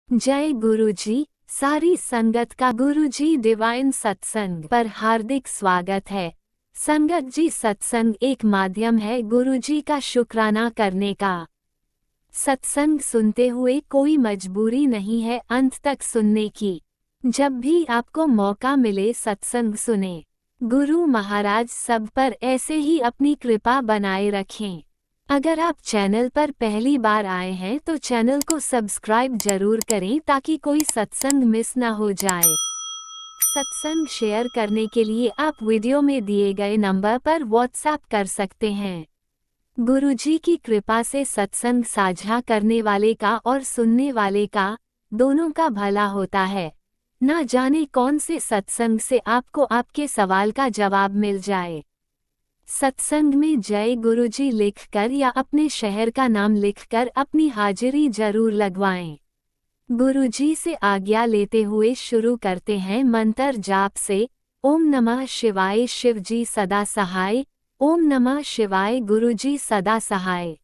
जय गुरुजी। सारी संगत का गुरुजी डिवाइन सत्संग पर हार्दिक स्वागत है। संगत जी, सत्संग एक माध्यम है गुरुजी का शुक्राना करने का। सत्संग सुनते हुए कोई मजबूरी नहीं है अंत तक सुनने की। जब भी आपको मौका मिले सत्संग सुने। गुरु महाराज सब पर ऐसे ही अपनी कृपा बनाए रखें। अगर आप चैनल पर पहली बार आए हैं तो चैनल को सब्सक्राइब जरूर करें ताकि कोई सत्संग मिस ना हो जाए। सत्संग शेयर करने के लिए आप वीडियो में दिए गए नंबर पर व्हाट्सएप कर सकते हैं। गुरुजी की कृपा से सत्संग साझा करने वाले का और सुनने वाले का दोनों का भला होता है। ना जाने कौन से सत्संग से आपको आपके सवाल का जवाब मिल जाए। सत्संग में जय गुरुजी लिखकर या अपने शहर का नाम लिखकर अपनी हाजिरी जरूर लगवाएं। गुरुजी से आज्ञा लेते हुए शुरू करते हैं मंत्र जाप से। ओम नमः शिवाय, शिवजी सदा सहाय। ओम नमः शिवाय, गुरुजी सदा सहाय।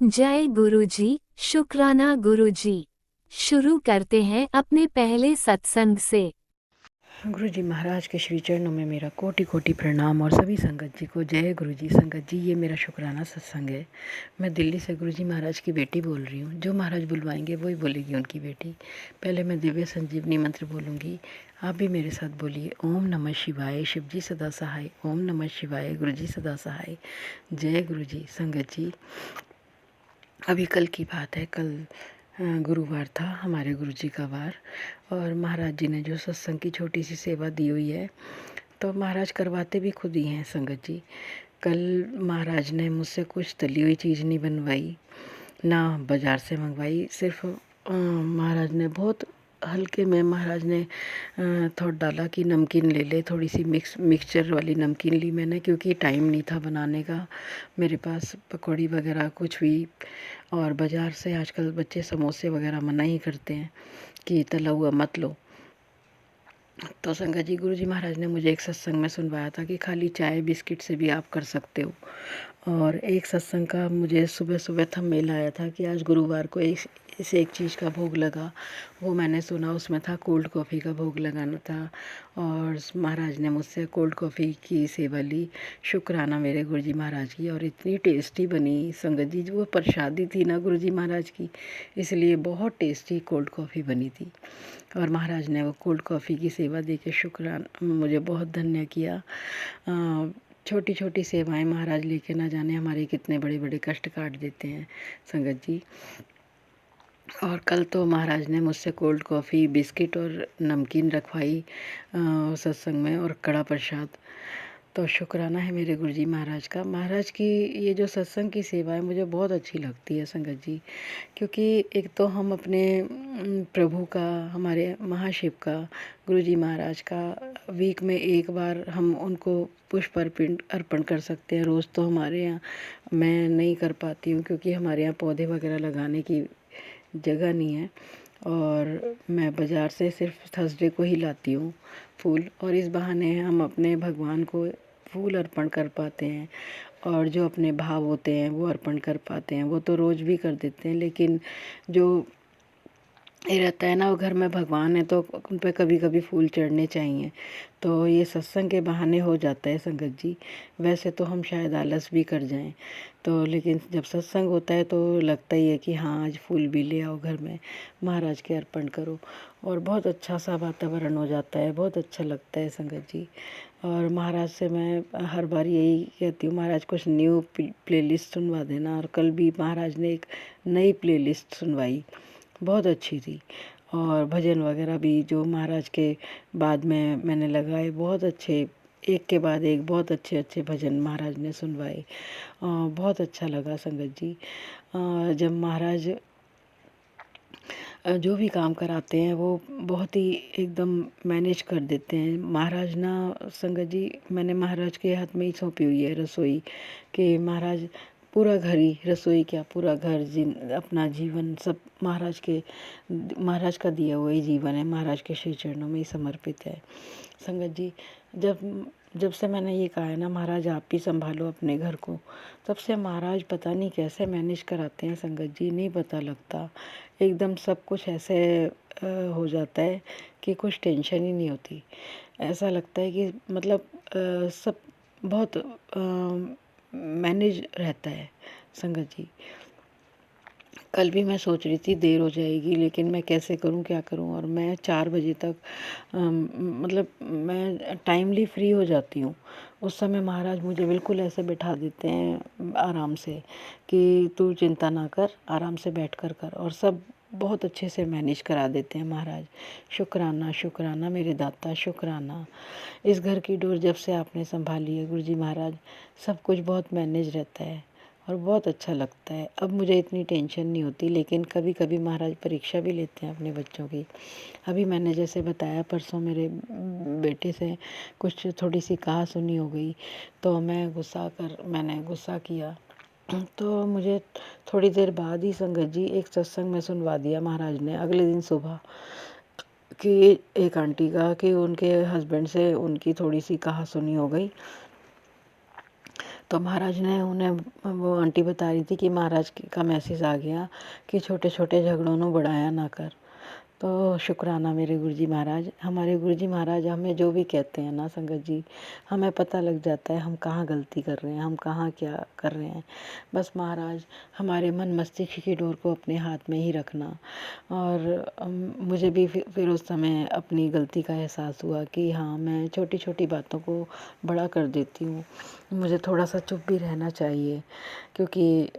जय गुरुजी, शुक्राना गुरुजी। शुरू करते हैं अपने पहले सत्संग से। गुरु जी महाराज के श्री चरणों में मेरा कोटि कोटि प्रणाम और सभी संगत जी को जय गुरु जी। संगत जी, ये मेरा शुक्राना सत्संग है। मैं दिल्ली से गुरु जी महाराज की बेटी बोल रही हूँ। जो महाराज बुलवाएंगे वही बोलेगी उनकी बेटी। पहले मैं दिव्य संजीवनी मंत्र बोलूँगी, आप भी मेरे साथ बोलिए। ओम नमः शिवाय, शिव जी सदा सहाय। ओम नमः शिवाय, गुरु जी सदा सहाय। जय गुरु जी। संगत जी, अभी कल की बात है। कल गुरुवार था, हमारे गुरुजी का वार, और महाराज जी ने जो सत्संग की छोटी सी सेवा दी हुई है, तो महाराज करवाते भी खुद ही हैं। संगत जी, कल महाराज ने मुझसे कुछ तली हुई चीज़ नहीं बनवाई, ना बाज़ार से मंगवाई। सिर्फ महाराज ने बहुत हल्के में महाराज ने थोड़ा डाला कि नमकीन ले ले। थोड़ी सी मिक्सचर वाली नमकीन ली मैंने, क्योंकि टाइम नहीं था बनाने का मेरे पास पकौड़ी वगैरह कुछ भी। और बाज़ार से आजकल बच्चे समोसे वगैरह मना ही करते हैं कि तला हुआ मत लो। तो संगत जी, गुरु जी महाराज ने मुझे एक सत्संग में सुनवाया था कि खाली चाय बिस्किट से भी आप कर सकते हो। और एक सत्संग का मुझे सुबह सुबह थंबनेल आया था कि आज गुरुवार को इसे एक चीज़ का भोग लगा। वो मैंने सुना, उसमें था कोल्ड कॉफ़ी का भोग लगाना था, और महाराज ने मुझसे कोल्ड कॉफ़ी की सेवा ली। शुक्राना मेरे गुरुजी महाराज की। और इतनी टेस्टी बनी संगत जी, जो वो प्रसादी थी ना गुरुजी महाराज की, इसलिए बहुत टेस्टी कोल्ड कॉफ़ी बनी थी। और महाराज ने वो कोल्ड कॉफ़ी की सेवा दे के शुक्राना मुझे बहुत धन्य किया। छोटी छोटी सेवाएं महाराज लेके ना जाने हमारे कितने बड़े बड़े कष्ट काट देते हैं संगत जी। और कल तो महाराज ने मुझसे कोल्ड कॉफ़ी, बिस्किट और नमकीन रखवाई सत्संग में, और कड़ा प्रसाद। तो शुक्राना है मेरे गुरुजी महाराज का। महाराज की ये जो सत्संग की सेवा है मुझे बहुत अच्छी लगती है संगत जी, क्योंकि एक तो हम अपने प्रभु का, हमारे महाशिव का, गुरुजी महाराज का वीक में एक बार हम उनको पुष्प अर्पण कर सकते हैं। रोज़ तो हमारे यहाँ मैं नहीं कर पाती हूँ, क्योंकि हमारे यहाँ पौधे वगैरह लगाने की जगह नहीं है, और मैं बाज़ार से सिर्फ थर्सडे को ही लाती हूँ फूल। और इस बहाने हम अपने भगवान को फूल अर्पण कर पाते हैं, और जो अपने भाव होते हैं वो अर्पण कर पाते हैं। वो तो रोज़ भी कर देते हैं, लेकिन जो ये रहता है ना, वो घर में भगवान है तो उन पर कभी कभी फूल चढ़ने चाहिए। तो ये सत्संग के बहाने हो जाता है संगत जी। वैसे तो हम शायद आलस भी कर जाएं, तो लेकिन जब सत्संग होता है तो लगता ही है कि हाँ, आज फूल भी ले आओ घर में, महाराज के अर्पण करो, और बहुत अच्छा सा वातावरण हो जाता है। बहुत अच्छा लगता है संगत जी। और महाराज से मैं हर बार यही कहती हूँ, महाराज कुछ न्यू प्लेलिस्ट सुनवा देना। और कल भी महाराज ने एक नई प्लेलिस्ट सुनवाई, बहुत अच्छी थी। और भजन वगैरह भी जो महाराज के बाद में मैंने लगाए, बहुत अच्छे, एक के बाद एक बहुत अच्छे अच्छे भजन महाराज ने सुनवाए। बहुत अच्छा लगा संगत जी। जब महाराज जो भी काम कराते हैं वो बहुत ही एकदम मैनेज कर देते हैं महाराज ना। संगत जी, मैंने महाराज के हाथ में ही सौंपी हुई है रसोई, कि महाराज पूरा घर ही, रसोई क्या पूरा घर, अपना जीवन सब महाराज का दिया हुआ ही जीवन है, महाराज के श्री चरणों में ही समर्पित है। संगत जी, जब जब से मैंने ये कहा है ना महाराज आप ही संभालो अपने घर को, तब से महाराज पता नहीं कैसे मैनेज कराते हैं संगत जी, नहीं पता लगता। एकदम सब कुछ ऐसे हो जाता है कि कुछ टेंशन ही नहीं होती। ऐसा लगता है कि मतलब सब बहुत मैनेज रहता है संगत जी। कल भी मैं सोच रही थी देर हो जाएगी, लेकिन मैं कैसे करूं, क्या करूं, और मैं 4 बजे तक मतलब मैं टाइमली फ्री हो जाती हूँ। उस समय महाराज मुझे बिल्कुल ऐसे बिठा देते हैं आराम से कि तू चिंता ना कर, आराम से बैठ कर कर, और सब बहुत अच्छे से मैनेज करा देते हैं महाराज। शुक्राना शुक्राना मेरे दाता, शुक्राना। इस घर की डोर जब से आपने संभाली है गुरुजी महाराज, सब कुछ बहुत मैनेज रहता है और बहुत अच्छा लगता है। अब मुझे इतनी टेंशन नहीं होती, लेकिन कभी कभी महाराज परीक्षा भी लेते हैं अपने बच्चों की। अभी मैंने जैसे बताया, परसों मेरे बेटे से कुछ थोड़ी सी कहा सुनी हो गई, तो मैंने गुस्सा किया, तो मुझे थोड़ी देर बाद ही संगत जी एक सत्संग में सुनवा दिया महाराज ने अगले दिन सुबह, कि एक आंटी का कि उनके हस्बैंड से उनकी थोड़ी सी कहा सुनी हो गई। तो महाराज ने उन्हें, वो आंटी बता रही थी कि महाराज का मैसेज आ गया कि छोटे छोटे झगड़ों को बढ़ाया ना कर। तो शुक्राना मेरे गुरुजी महाराज। हमारे गुरुजी महाराज हमें जो भी कहते हैं ना संगत जी, हमें पता लग जाता है हम कहाँ गलती कर रहे हैं, हम कहाँ क्या कर रहे हैं। बस महाराज हमारे मन मस्तिष्क की डोर को अपने हाथ में ही रखना। और मुझे भी फिर उस समय अपनी गलती का एहसास हुआ कि हाँ, मैं छोटी छोटी बातों को बड़ा कर देती हूँ। मुझे थोड़ा सा चुप भी रहना चाहिए, क्योंकि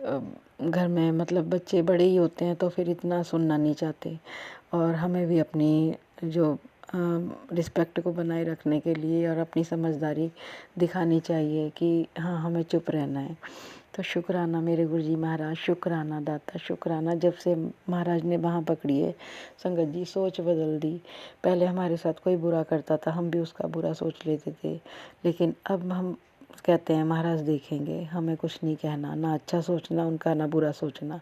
घर में मतलब बच्चे बड़े ही होते हैं तो फिर इतना सुनना नहीं चाहते, और हमें भी अपनी जो रिस्पेक्ट को बनाए रखने के लिए और अपनी समझदारी दिखानी चाहिए कि हाँ, हमें चुप रहना है। तो शुक्राना मेरे गुरुजी महाराज, शुक्राना दाता, शुक्राना। जब से महाराज ने बाँह पकड़ी है संगत जी, सोच बदल दी। पहले हमारे साथ कोई बुरा करता था, हम भी उसका बुरा सोच लेते थे, लेकिन अब हम कहते हैं महाराज देखेंगे, हमें कुछ नहीं कहना, ना अच्छा सोचना उनका, ना बुरा सोचना।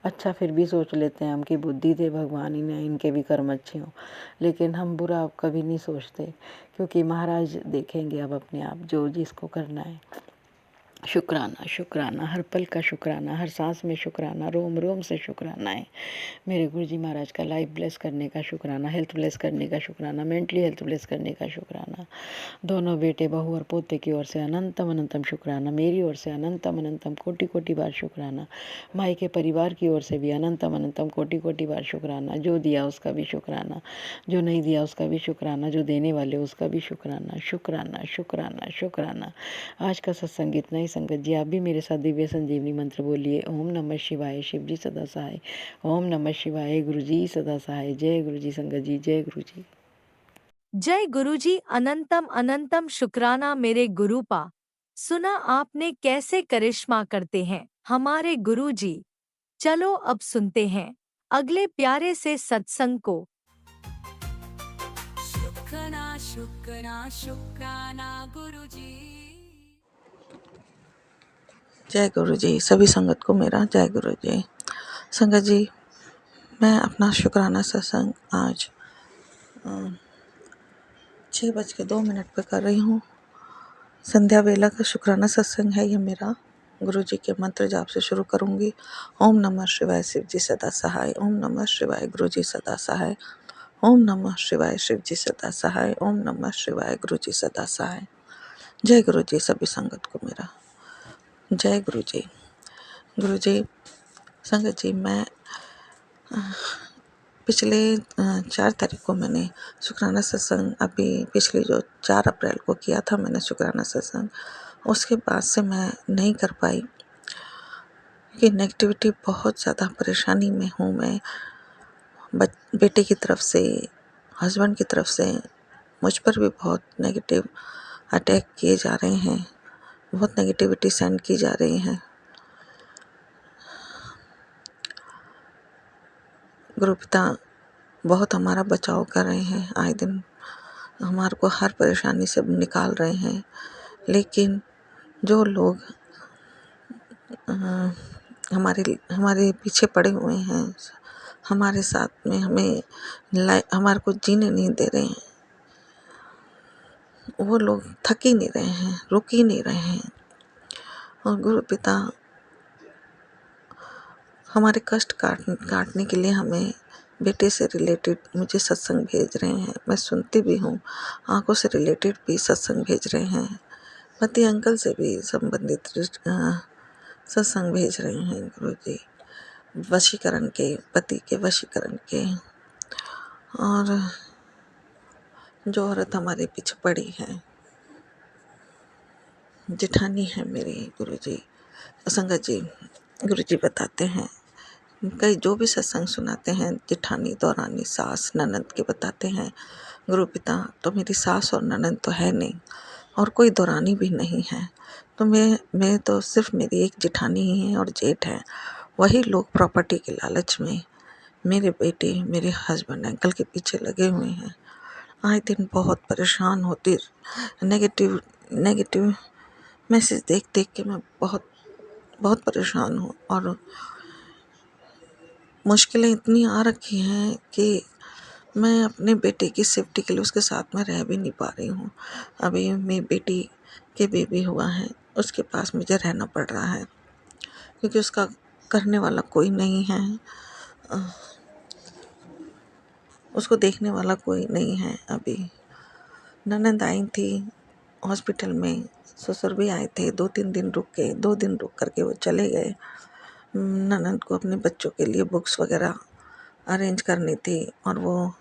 अच्छा फिर भी सोच लेते हैं हम कि बुद्धि दे भगवान, इन्हें इनके भी कर्म अच्छे हों, लेकिन हम बुरा कभी नहीं सोचते, क्योंकि महाराज देखेंगे अब अपने आप जो जिसको करना है। शुक्राना शुक्राना, हर पल का शुक्राना, हर सांस में शुक्राना, रोम रोम से शुक्राना है मेरे गुरुजी महाराज का। लाइफ ब्लेस करने का शुक्राना, हेल्थ ब्लेस करने का शुक्राना, मेंटली हेल्थ ब्लेस करने का शुक्राना। दोनों बेटे बहू और पोते की ओर से अनंतम अनंतम शुक्राना, मेरी ओर से अनंतम अनंतम कोटि कोटि बार शुक्राना, माई के परिवार की ओर से भी अनंतम अनंतम कोटि कोटि बार शुक्राना। जो दिया उसका भी शुक्राना, जो नहीं दिया उसका भी शुक्राना, जो देने वाले उसका भी शुक्राना। शुक्राना शुक्राना शुक्राना। आज का सत्संग इतना ही संगत जी। आप भी मेरे साथ दिव्य संजीवनी मंत्र बोलिए, ओम नमः शिवाय, शिव जी सदा सहाय। ओम नमः शिवाय, गुरु जी सदा सहाय। जय गुरु जी संगत जी, जय गुरु जी। जय गुरुजी। अनंतम अनंतम शुक्राना मेरे गुरुपा। सुना आपने कैसे करिश्मा करते हैं हमारे गुरुजी। चलो अब सुनते हैं अगले प्यारे से सत्संग को। शुक्राना शुक्राना शुक्राना गुरुजी। जय गुरु जी। सभी संगत को मेरा जय गुरु जी। संगत जी, मैं अपना शुक्राना सत्संग आज 6:02 पर कर रही हूँ। संध्या वेला का शुक्राना सत्संग है ये मेरा। गुरु जी के मंत्र जाप से शुरू करूँगी। ओम नमः शिवाय, शिव जी सदा सहाय। ओम नमः शिवाय, गुरु जी सदा सहाय। ओम नमः शिवाय, शिव जी सदा सहाय। ओम नमः शिवाय, गुरु जी सदा सहाय। जय गुरु जी। सभी संगत को मेरा जय गुरु जी। गुरु जी, संगत जी, मैं पिछले 4 तारीख को मैंने शुक्राना सत्संग, अभी पिछले जो 4 अप्रैल को किया था मैंने शुक्राना सत्संग, उसके बाद से मैं नहीं कर पाई कि नेगेटिविटी, बहुत ज़्यादा परेशानी में हूँ मैं। बेटे की तरफ से, हस्बैंड की तरफ से मुझ पर भी बहुत नेगेटिव अटैक किए जा रहे हैं, बहुत नेगेटिविटी सेंड की जा रही है। गुरु पिता बहुत हमारा बचाव कर रहे हैं, आए दिन हमारे को हर परेशानी से निकाल रहे हैं, लेकिन जो लोग अ, हमारे हमारे पीछे पड़े हुए हैं, हमारे साथ में हमारे को जीने नहीं दे रहे हैं। वो लोग थक ही नहीं रहे हैं, रुक ही नहीं रहे हैं। और गुरु पिता हमारे कष्ट काटने के लिए हमें बेटे से रिलेटेड मुझे सत्संग भेज रहे हैं। मैं सुनती भी हूँ, आंखों से रिलेटेड भी सत्संग भेज रहे हैं। पति अंकल से भी संबंधित सत्संग भेज रहे हैं गुरु जी, वशीकरण के, पति के वशीकरण के। और जो औरत हमारे पीछे पड़ी है, जेठानी है मेरी, गुरु जी संगत जी, गुरु जी बताते हैं, कई जो भी सत्संग सुनाते हैं जेठानी, दौरानी, सास, ननद के बताते हैं। गुरु पिता तो मेरी सास और ननद तो है नहीं, और कोई दौरानी भी नहीं है। तो मैं तो सिर्फ मेरी एक जेठानी ही है और जेठ है। वही लोग प्रॉपर्टी के लालच में मेरे बेटे, मेरे हस्बैंड अंकल के पीछे लगे हुए हैं। आए दिन बहुत परेशान होती, नेगेटिव मैसेज देख देख के मैं बहुत बहुत परेशान हूँ। और मुश्किलें इतनी आ रखी हैं कि मैं अपने बेटे की सेफ्टी के लिए उसके साथ में रह भी नहीं पा रही हूँ। अभी मेरी बेटी के बेबी हुआ है, उसके पास मुझे रहना पड़ रहा है क्योंकि उसका करने वाला कोई नहीं है, उसको देखने वाला कोई नहीं है। अभी ननद आई थी हॉस्पिटल में, ससुर भी आए थे, 2-3 दिन रुक के, 2 दिन रुक करके वो चले गए। ननद को अपने बच्चों के लिए बुक्स वगैरह अरेंज करनी थी, और वो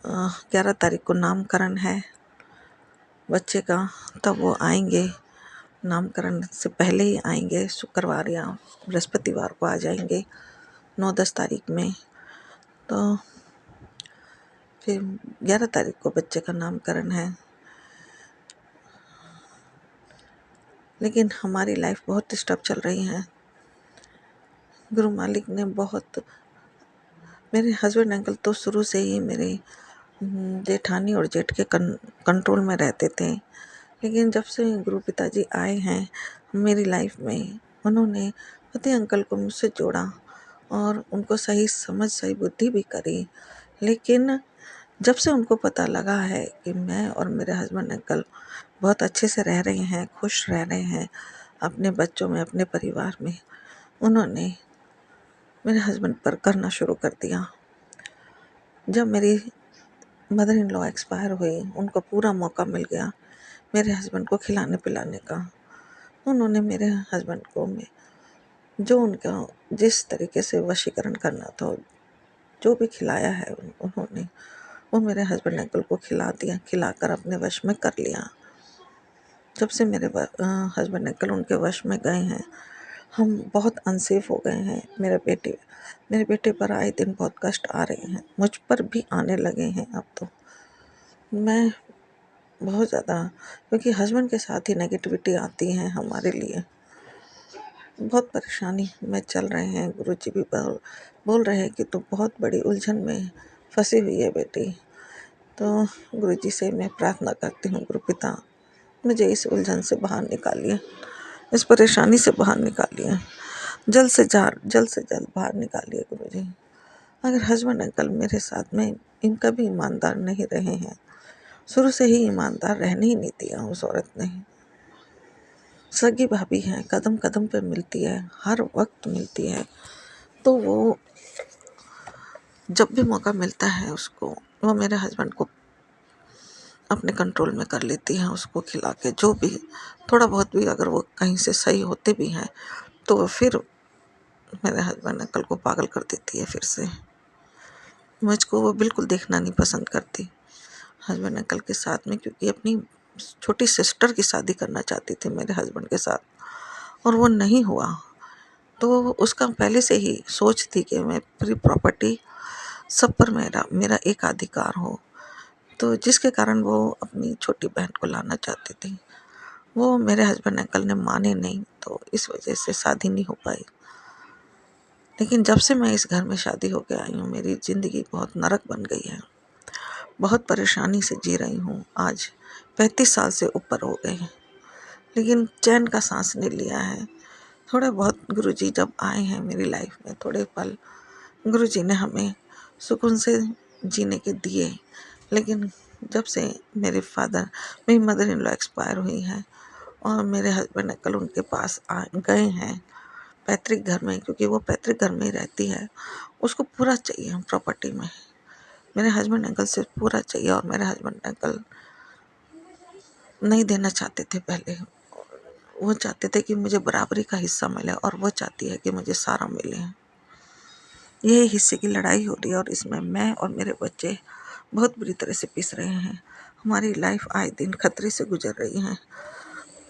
11 तारीख को नामकरण है बच्चे का, तब वो आएंगे। नामकरण से पहले ही आएंगे, शुक्रवार या बृहस्पतिवार को आ जाएंगे, 9-10 तारीख में। तो फिर 11 तारीख को बच्चे का नामकरण है। लेकिन हमारी लाइफ बहुत डिस्टर्ब चल रही है। गुरु मालिक ने बहुत, मेरे हस्बैंड अंकल तो शुरू से ही मेरे जेठानी और जेठ के कंट्रोल में रहते थे। लेकिन जब से गुरु पिताजी आए हैं मेरी लाइफ में, उन्होंने पति अंकल को मुझसे जोड़ा और उनको सही समझ, सही बुद्धि भी करी। लेकिन जब से उनको पता लगा है कि मैं और मेरे हस्बैंड अंकल बहुत अच्छे से रह रहे हैं, खुश रह रहे हैं अपने बच्चों में, अपने परिवार में, उन्होंने मेरे हस्बैंड पर करना शुरू कर दिया। जब मेरी मदर इन लॉ एक्सपायर हुई, उनको पूरा मौका मिल गया मेरे हस्बैंड को खिलाने पिलाने का। उन्होंने मेरे हस्बैंड को जो उनका जिस तरीके से वशीकरण करना था, जो भी खिलाया है उन्होंने, वो मेरे हस्बैंड अंकल को खिला दिया, खिलाकर अपने वश में कर लिया। जब से मेरे हस्बैंड अंकल उनके वश में गए हैं, हम बहुत अनसेफ हो गए हैं। मेरे बेटे पर आए दिन बहुत कष्ट आ रहे हैं, मुझ पर भी आने लगे हैं अब तो। मैं बहुत ज़्यादा, क्योंकि हस्बैंड के साथ ही नेगेटिविटी आती है हमारे लिए, बहुत परेशानी में चल रहे हैं। गुरुजी भी बोल रहे हैं कि तू बहुत बड़ी उलझन में फंसी हुई है बेटी। तो गुरुजी से मैं प्रार्थना करती हूँ, गुरु पिता मुझे इस उलझन से बाहर निकालिए, इस परेशानी से बाहर निकालिए, जल्द से जल्द बाहर निकालिए गुरुजी। अगर हस्बैंड अंकल मेरे साथ में इनका भी ईमानदार नहीं रहे हैं, शुरू से ही ईमानदार रहने ही नहीं दिया उस औरत ने। सगी भाभी है, कदम कदम पे मिलती है, हर वक्त मिलती है, तो वो जब भी मौका मिलता है उसको, वो मेरे हस्बैंड को अपने कंट्रोल में कर लेती है, उसको खिला के। जो भी थोड़ा बहुत भी अगर वो कहीं से सही होते भी हैं तो फिर मेरे हस्बैंड अंकल को पागल कर देती है फिर से। मुझको वो बिल्कुल देखना नहीं पसंद करती हस्बैंड अंकल के साथ में, क्योंकि अपनी छोटी सिस्टर की शादी करना चाहती थी मेरे हस्बैंड के साथ, और वो नहीं हुआ। तो उसका पहले से ही सोच थी कि मैं पूरी प्रॉपर्टी सब पर मेरा एक अधिकार हो, तो जिसके कारण वो अपनी छोटी बहन को लाना चाहती थी। वो मेरे हस्बैंड अंकल ने माने नहीं, तो इस वजह से शादी नहीं हो पाई। लेकिन जब से मैं इस घर में शादी होकर आई हूँ, मेरी ज़िंदगी बहुत नरक बन गई है, बहुत परेशानी से जी रही हूँ। आज 35 साल से ऊपर हो गए हैं, लेकिन चैन का सांस नहीं लिया है। थोड़े बहुत गुरुजी जब आए हैं मेरी लाइफ में, थोड़े पल गुरुजी ने हमें सुकून से जीने के दिए। लेकिन जब से मेरी मदर इन लॉ एक्सपायर हुई हैं और मेरे हस्बैंड कल उनके पास आ गए हैं पैतृक घर में, क्योंकि वो पैतृक घर में ही रहती है, उसको पूरा चाहिए प्रॉपर्टी में। मेरे हस्बैंड अंकल से पूरा चाहिए और मेरे हस्बैंड अंकल नहीं देना चाहते थे पहले। वो चाहते थे कि मुझे बराबरी का हिस्सा मिले और वो चाहती है कि मुझे सारा मिले। ये हिस्से की लड़ाई हो रही है और इसमें मैं और मेरे बच्चे बहुत बुरी तरह से पिस रहे हैं। हमारी लाइफ आए दिन खतरे से गुजर रही है।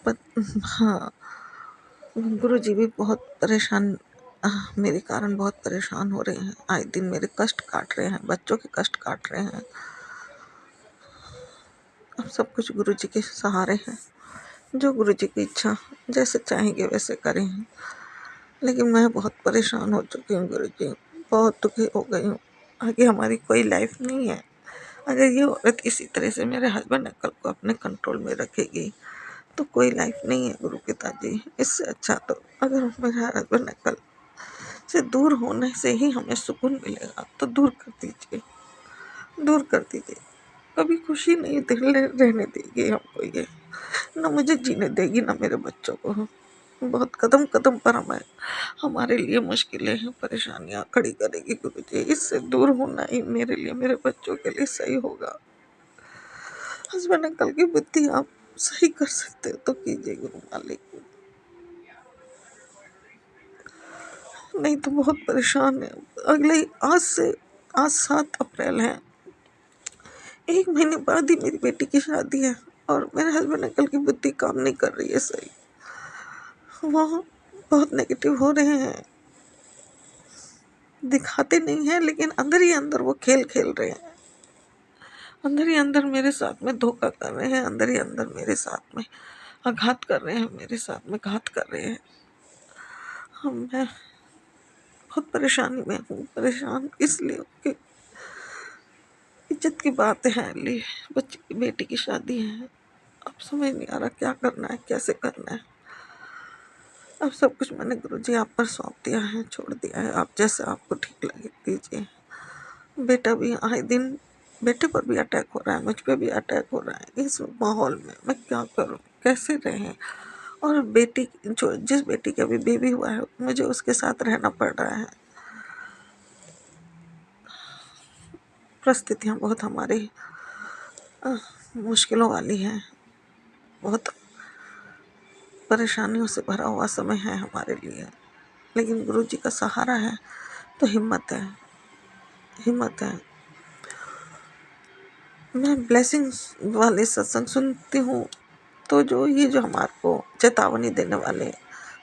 पर हाँ, गुरुजी भी बहुत परेशान, मेरे कारण बहुत परेशान हो रहे हैं। आए दिन मेरे कष्ट काट रहे हैं, बच्चों के कष्ट काट रहे हैं। अब सब कुछ गुरुजी के सहारे है। जो गुरुजी की इच्छा, जैसे चाहेंगे वैसे करें। लेकिन मैं बहुत परेशान हो चुकी हूँ गुरुजी, बहुत दुखी हो गई हूँ। आगे हमारी कोई लाइफ नहीं है। अगर ये औरत इसी तरह से मेरे हस्बैंड अंकल को अपने कंट्रोल में रखेगी तो कोई लाइफ नहीं है गुरु पिताजी। इससे अच्छा तो अगर मेरे हस्बैंड अंकल से दूर होने से ही हमें सुकून मिलेगा तो दूर कर दीजिए, दूर कर दीजिए। कभी खुशी नहीं रहने देगी हमको ये, ना मुझे जीने देगी ना मेरे बच्चों को। बहुत कदम कदम पर हमारे लिए मुश्किलें हैं, परेशानियां खड़ी करेगी गुरुजी। इससे दूर होना ही मेरे लिए, मेरे बच्चों के लिए सही होगा। हस्बैंड अंकल की बुद्धि आप सही कर सकते हो तो कीजिए गुरु मालिक, नहीं तो बहुत परेशान है। आज 7 अप्रैल है, 1 महीने बाद ही मेरी बेटी की शादी है और मेरे हस्बैंड अंकल की बुद्धि काम नहीं कर रही है सही। वो बहुत नेगेटिव हो रहे हैं, दिखाते नहीं हैं लेकिन अंदर ही अंदर वो खेल खेल रहे हैं। अंदर ही अंदर मेरे साथ में धोखा कर रहे हैं, अंदर ही अंदर मेरे साथ में आघात कर रहे हैं, मेरे साथ में घात कर रहे हैं। मैं बहुत परेशानी में हूँ। परेशान इसलिए कि इज्जत की बात है, लिए बच्चे की बेटी की शादी है। अब समझ नहीं आ रहा क्या करना है, कैसे करना है। अब सब कुछ मैंने गुरुजी आप पर सौंप दिया है, छोड़ दिया है। आप जैसे आपको ठीक लगे कीजिए। बेटा भी आए दिन, बेटे पर भी अटैक हो रहा है, मुझ पर भी अटैक हो रहा है। इस माहौल में मैं क्या करूं, कैसे रहें। और बेटी जो जिस बेटी का भी बेबी हुआ है मुझे उसके साथ रहना पड़ रहा है। परिस्थितियाँ बहुत हमारी मुश्किलों वाली हैं, बहुत परेशानियों से भरा हुआ समय है हमारे लिए। लेकिन गुरुजी का सहारा है तो हिम्मत है, हिम्मत है। मैं ब्लेसिंग्स वाले सत्संग सुनती हूँ तो जो हमारे को चेतावनी देने वाले,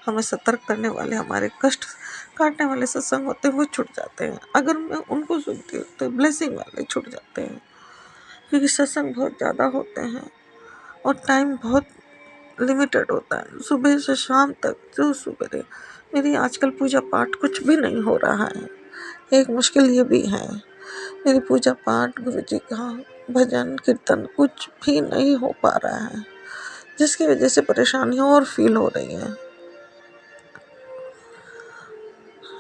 हमें सतर्क करने वाले, हमारे कष्ट काटने वाले सत्संग होते हैं वो छूट जाते हैं। अगर मैं उनको सुनती हूँ तो ब्लेसिंग वाले छूट जाते हैं, क्योंकि सत्संग बहुत ज़्यादा होते हैं और टाइम बहुत लिमिटेड होता है। सुबह से शाम तक जो सुबह मेरी आजकल पूजा पाठ कुछ भी नहीं हो रहा है। एक मुश्किल ये भी है, मेरी पूजा पाठ गुरुजी का भजन कीर्तन कुछ भी नहीं हो पा रहा है, जिसकी वजह से परेशानियां और फील हो रही हैं।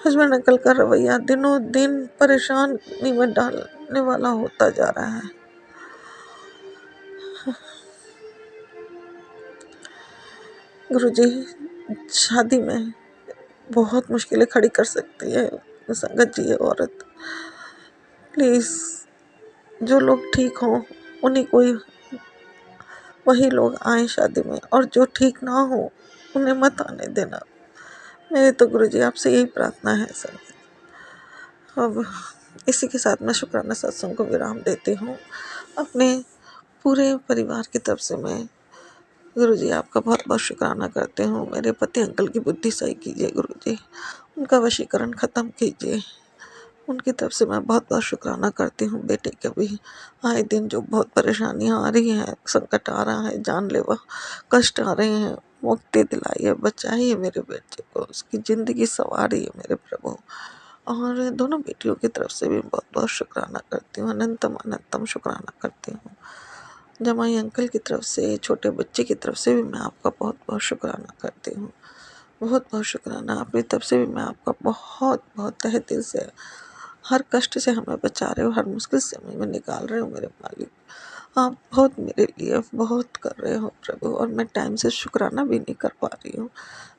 हस्बैंड अंकल का रवैया दिनों दिन परेशानी में डालने वाला होता जा रहा है। गुरुजी शादी में बहुत मुश्किलें खड़ी कर सकती है संगत जी। ये औरत प्लीज़, जो लोग ठीक हों उन्हीं को वही लोग आए शादी में, और जो ठीक ना हो उन्हें मत आने देना। मेरे तो गुरुजी आपसे यही प्रार्थना है सर। अब इसी के साथ मैं शुक्राना सत्संग को विराम देती हूँ। अपने पूरे परिवार की तरफ से मैं गुरुजी आपका बहुत बहुत शुक्राना करती हूँ। मेरे पति अंकल की बुद्धि सही कीजिए गुरुजी, उनका वशीकरण ख़त्म कीजिए। उनकी तरफ से मैं बहुत बहुत शुक्राना करती हूँ। बेटे के भी आए दिन जो बहुत परेशानियाँ आ रही हैं, संकट आ रहा है, जानलेवा कष्ट आ रहे हैं, मुक्ति दिलाइए, बचाइए मेरे बेटे को, उसकी ज़िंदगी संवारिए मेरे प्रभु। और दोनों बेटियों की तरफ से भी बहुत बहुत शुक्राना करती हूँ, अनंतम अनंतम शुक्राना करती हूँ। जमाई अंकल की तरफ से, छोटे बच्चे की तरफ से भी मैं आपका बहुत बहुत शुक्राना करती हूँ। बहुत बहुत शुक्राना। आपकी तरफ से भी मैं आपका बहुत बहुत तहे दिल से, हर कष्ट से हमें बचा रहे हो, हर मुश्किल से हमें निकाल रहे हो मेरे मालिक। आप बहुत मेरे लिए बहुत कर रहे हो प्रभु, और मैं टाइम से शुक्राना भी नहीं कर पा रही हूँ।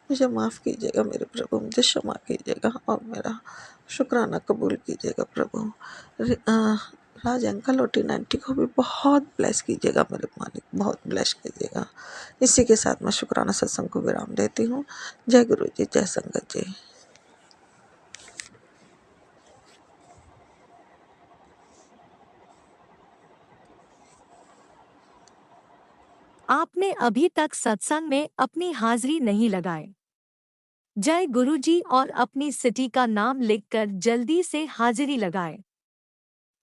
मुझे माफ़ कीजिएगा मेरे प्रभु, मुझे क्षमा कीजिएगा और मेरा शुक्राना कबूल कीजिएगा प्रभु। राज अंकल और टीना आंटी को भी बहुत ब्लेस कीजिएगा मेरे मालिक, बहुत ब्लेस कीजिएगा। इसी के साथ मैं शुक्राना सत्संग को विराम देती हूँ। जय गुरु जी, जय संगत जी। आपने अभी तक सत्संग में अपनी हाजिरी नहीं लगाई। जय गुरु जी और अपनी सिटी का नाम लिखकर जल्दी से हाजिरी लगाएं।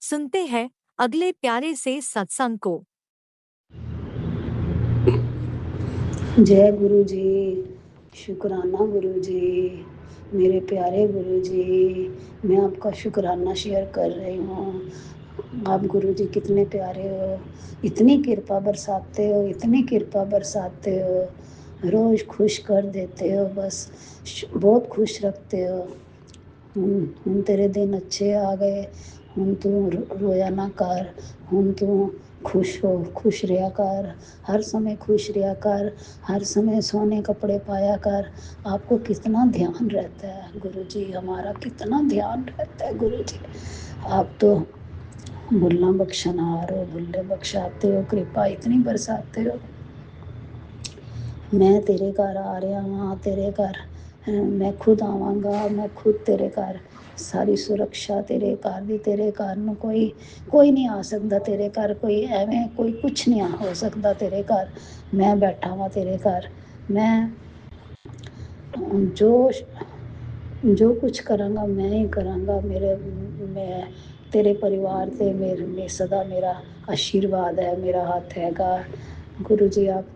सुनते हैं अगले प्यारे से सत्संग को। जय गुरु जी, शुक्राना गुरु जी, मेरे प्यारे गुरु जी। मैं आपका शुक्राना शेयर कर रही हूँ। आप गुरु जी कितने प्यारे हो, इतनी कृपा बरसाते हो, इतनी कृपा बरसाते हो, रोज़ खुश कर देते हो, बस बहुत खुश रखते हो। ਹੁਣ तेरे दिन अच्छे आ गए, ਹੁਣ तू रोया ना कर, ਹੁਣ तू खुश हो, खुश रहा कर, हर समय खुश रहा कर, हर समय सोने कपड़े पाया कर। आपको कितना ध्यान रहता है गुरु जी, हमारा कितना ध्यान रहता है गुरु जी। आप तो भुल्ला बख्शनहार हो, भुल्ले बख्शाते हो, कृपा इतनी बरसाते हो। मैं तेरे घर आ रहा हाँ, तेरे घर मैं खुद आवांगा, मैं खुद तेरे घर। सारी सुरक्षा तेरे घर दी, तेरे घर ਨੂੰ कोई नहीं आ सकता तेरे घर, कोई एवें कोई कुछ नहीं हो सकता तेरे घर। मैं बैठा हाँ तेरे घर, मैं जो जो कुछ करांगा मैं ही करांगा। मैं तेरे परिवार से मेरे सदा मेरा आशीर्वाद है, मेरा हाथ हैगा। गुरु जी आप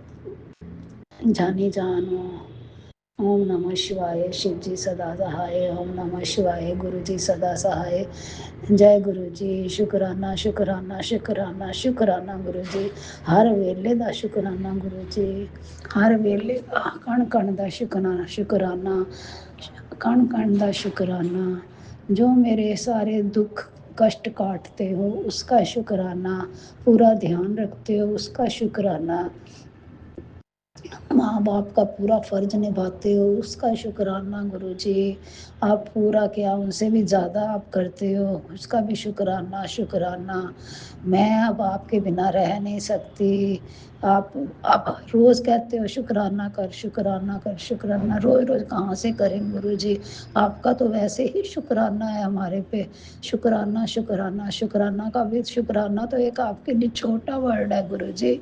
जानी जान हो। ओम नमः शिवाय, शिव जी सदा सहाय। ओम नमः शिवाय, गुरु जी सदा सहाय। जय गुरु जी, शुक्राना शुक्राना शुक्राना शुक्राना गुरु जी। हर वेले दा शुक्राना गुरु जी, हर वेले कण कण दा शुक्राना शुक्राना, कण कण दा शुक्राना। जो मेरे सारे दुख कष्ट काटते हो उसका शुक्राना, पूरा ध्यान रखते हो उसका शुक्राना, माँ बाप का पूरा फर्ज निभाते हो उसका शुक्राना गुरु जी। आप पूरा क्या उनसे भी ज़्यादा आप करते हो उसका भी शुक्राना शुक्राना। मैं अब आपके बिना रह नहीं सकती। आप रोज़ कहते हो शुक्राना कर शुक्राना कर शुक्राना, रोज़ रोज़ कहाँ से करें गुरु जी। आपका तो वैसे ही शुक्राना है हमारे पे। शुक्राना शुक्राना शुक्राना का भी, शुक्राना तो एक आपके लिए छोटा वर्ड है गुरु जी,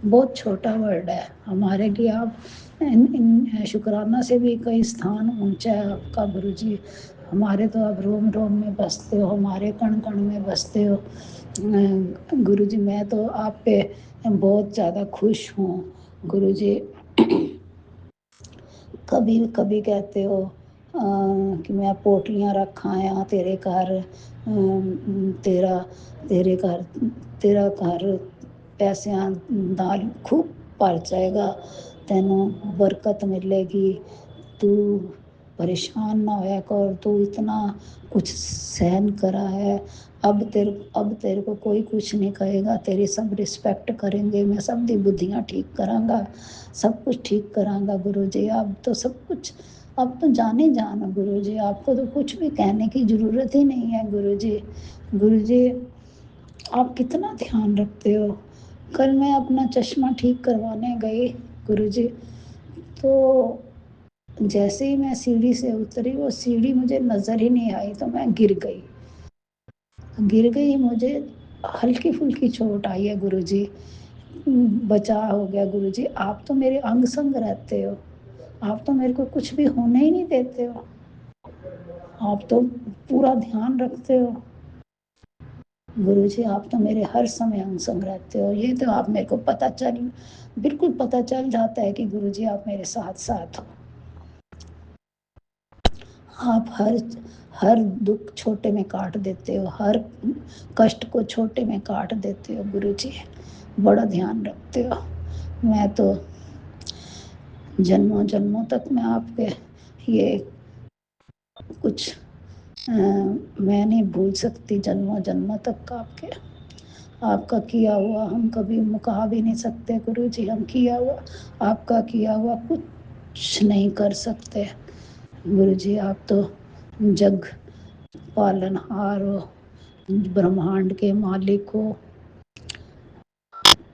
बहुत छोटा वर्ड है हमारे लिए। आप इन शुक्राना से भी कई स्थान ऊंचा है आपका गुरु जी। हमारे तो आप रोम रोम में बसते हो, हमारे कण कण में बसते हो गुरु जी। मैं तो आप पे बहुत ज़्यादा खुश हूँ गुरु जी। कभी कभी कहते हो कि मैं पोटलियाँ रख आया तेरे घर, तेरा तेरे घर तेरा घर पैसिਆਂ ਨਾਲ खूब भर जाएगा, तेनों बरकत मिलेगी, तू परेशान ना होया कर, तू इतना कुछ सहन करा है। अब तेरे को कोई कुछ नहीं कहेगा, तेरी सब रिस्पेक्ट करेंगे, मैं सब दी बुद्धियाँ ठीक करांगा, सब कुछ ठीक करांगा गुरु जी। अब तो सब कुछ, अब तो जाने जाना गुरु जी, आपको तो कुछ भी कहने की ज़रूरत ही नहीं है गुरु जी। गुरु जी आप कितना ध्यान रखते हो। कल मैं अपना चश्मा ठीक करवाने गई गुरु जी, तो जैसे ही मैं सीढ़ी से उतरी वो सीढ़ी मुझे नज़र ही नहीं आई, तो मैं गिर गई। मुझे हल्की फुल्की चोट आई है गुरु जी, बचाव हो गया गुरु जी। आप तो मेरे अंग संग रहते हो, आप तो मेरे को कुछ भी होने ही नहीं देते हो, आप तो पूरा ध्यान रखते हो गुरु जी। आप तो मेरे हर समय अंग संग रहते हो, ये तो आप मेरे को बिल्कुल पता चल जाता है कि गुरु जी आप मेरे साथ साथ हो। आप हर दुख छोटे में काट देते हो, हर कष्ट को छोटे में काट देते हो गुरु जी, बड़ा ध्यान रखते हो। मैं तो जन्मों जन्मों तक मैं आपके ये कुछ मैं नहीं भूल सकती, जन्मों जन्मों तक का आपका किया हुआ हम कभी मुका भी नहीं सकते गुरु जी। हम किया हुआ आपका किया हुआ कुछ नहीं कर सकते गुरु जी। आप तो जग पालनहार हो, ब्रह्मांड के मालिक हो,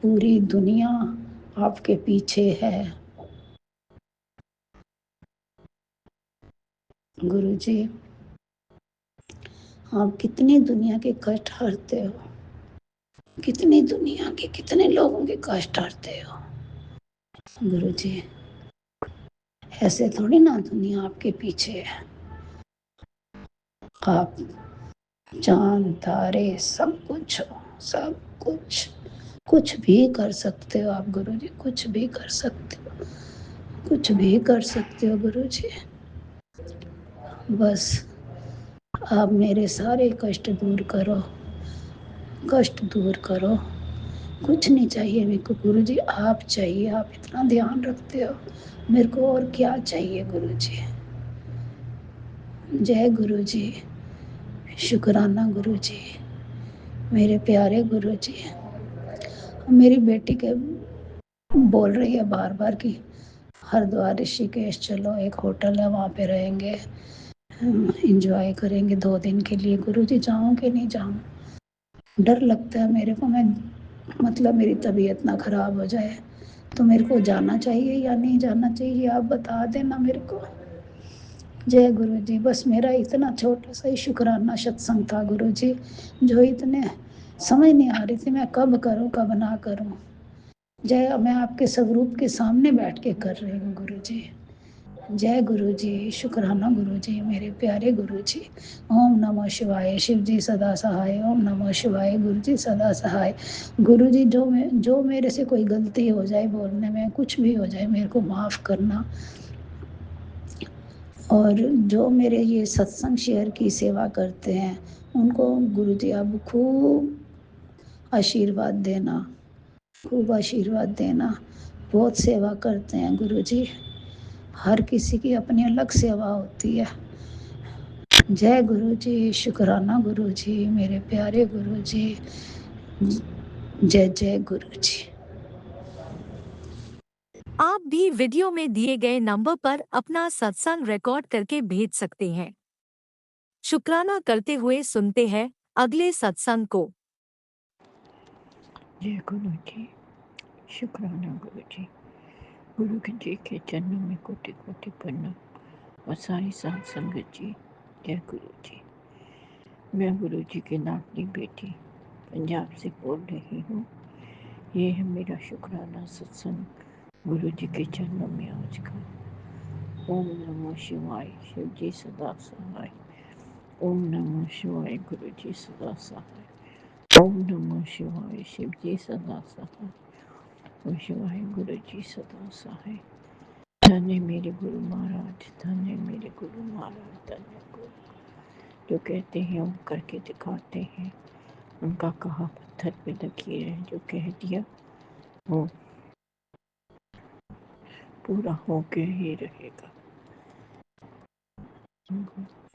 पूरी दुनिया आपके पीछे है गुरु जी। आप कितनी दुनिया के कष्ट हरते हो, कितनी दुनिया के कितने लोगों के कष्ट हरते हो गुरु जी। ऐसे थोड़ी ना दुनिया आपके पीछे है। आप चांद तारे सब कुछ हो, सब कुछ, कुछ भी कर सकते हो आप गुरु जी, कुछ भी कर सकते हो, कुछ भी कर सकते हो गुरु जी। बस आप मेरे सारे कष्ट दूर करो, कष्ट दूर करो। कुछ नहीं चाहिए मेरे को गुरु जी, आप चाहिए। आप इतना ध्यान रखते हो, मेरे को और क्या चाहिए गुरु जी। जय गुरु जी, शुक्राना गुरु जी, मेरे प्यारे गुरु जी। मेरी बेटी के बोल रही है बार बार कि हरिद्वार ऋषिकेश चलो, एक होटल है वहाँ पे रहेंगे, एंजॉय करेंगे 2 दिन के लिए। गुरु जी जाऊँ कि नहीं जाऊँ, डर लगता है मेरे को। मैं मतलब मेरी तबीयत ना खराब हो जाए तो मेरे को जाना चाहिए या नहीं जाना चाहिए, आप बता देना मेरे को। जय गुरु जी। बस मेरा इतना छोटा सा ही शुक्राना सत्संग था गुरु जी, जो इतने समझ नहीं आ रही थी मैं कब करूं कब ना करूं। जय, मैं आपके स्वरूप के सामने बैठ के कर रही हूँ गुरु जी। जय गुरु जी, शुक्राना गुरु जी, मेरे प्यारे गुरु जी। ओम नमः शिवाय, शिव जी सदा सहाय। ओम नमः शिवाय, गुरु जी सदा सहाय। गुरु जी जो मेरे से कोई गलती हो जाए बोलने में, कुछ भी हो जाए, मेरे को माफ़ करना। और जो मेरे ये सत्संग शेयर की सेवा करते हैं उनको गुरु जी अब खूब आशीर्वाद देना, खूब आशीर्वाद देना। बहुत सेवा करते हैं गुरु जी, हर किसी की अपनी अलग सेवा होती है। जय गुरु जी, शुक्राना गुरु जी, मेरे प्यारे गुरु जी। जय जय गुरु जी। आप भी वीडियो में दिए गए नंबर पर अपना सत्संग रिकॉर्ड करके भेज सकते हैं। शुक्राना करते हुए सुनते हैं अगले सत्संग को। जय गुरु जी, शुक्राना गुरु जी। गुरु जी के चरणों में कोटि कोटि प्रणाम और सारी साध संगत जी। जय गुरु जी। मैं गुरु जी के नातनी बेटी पंजाब से बोल रही हूँ। ये है मेरा शुक्राना सत्संग गुरु जी के चरणों में आज का। ओम नमः शिवाय, शिव जी सदा सहाय। ओम नमः शिवाय, गुरु जी सदा सहाय। ओम नमः शिवाय, शिव जी सदा सहाय। ओम शिवाय, गुरु जी सदा सहाय। धन्य मेरे गुरु महाराज, धन्य मेरे गुरु महाराज, धन्य गुरु जो कहते हैं वो करके दिखाते हैं। उनका कहा पत्थर पे लकीर है, जो कह दिया वो पूरा होके ही रहेगा।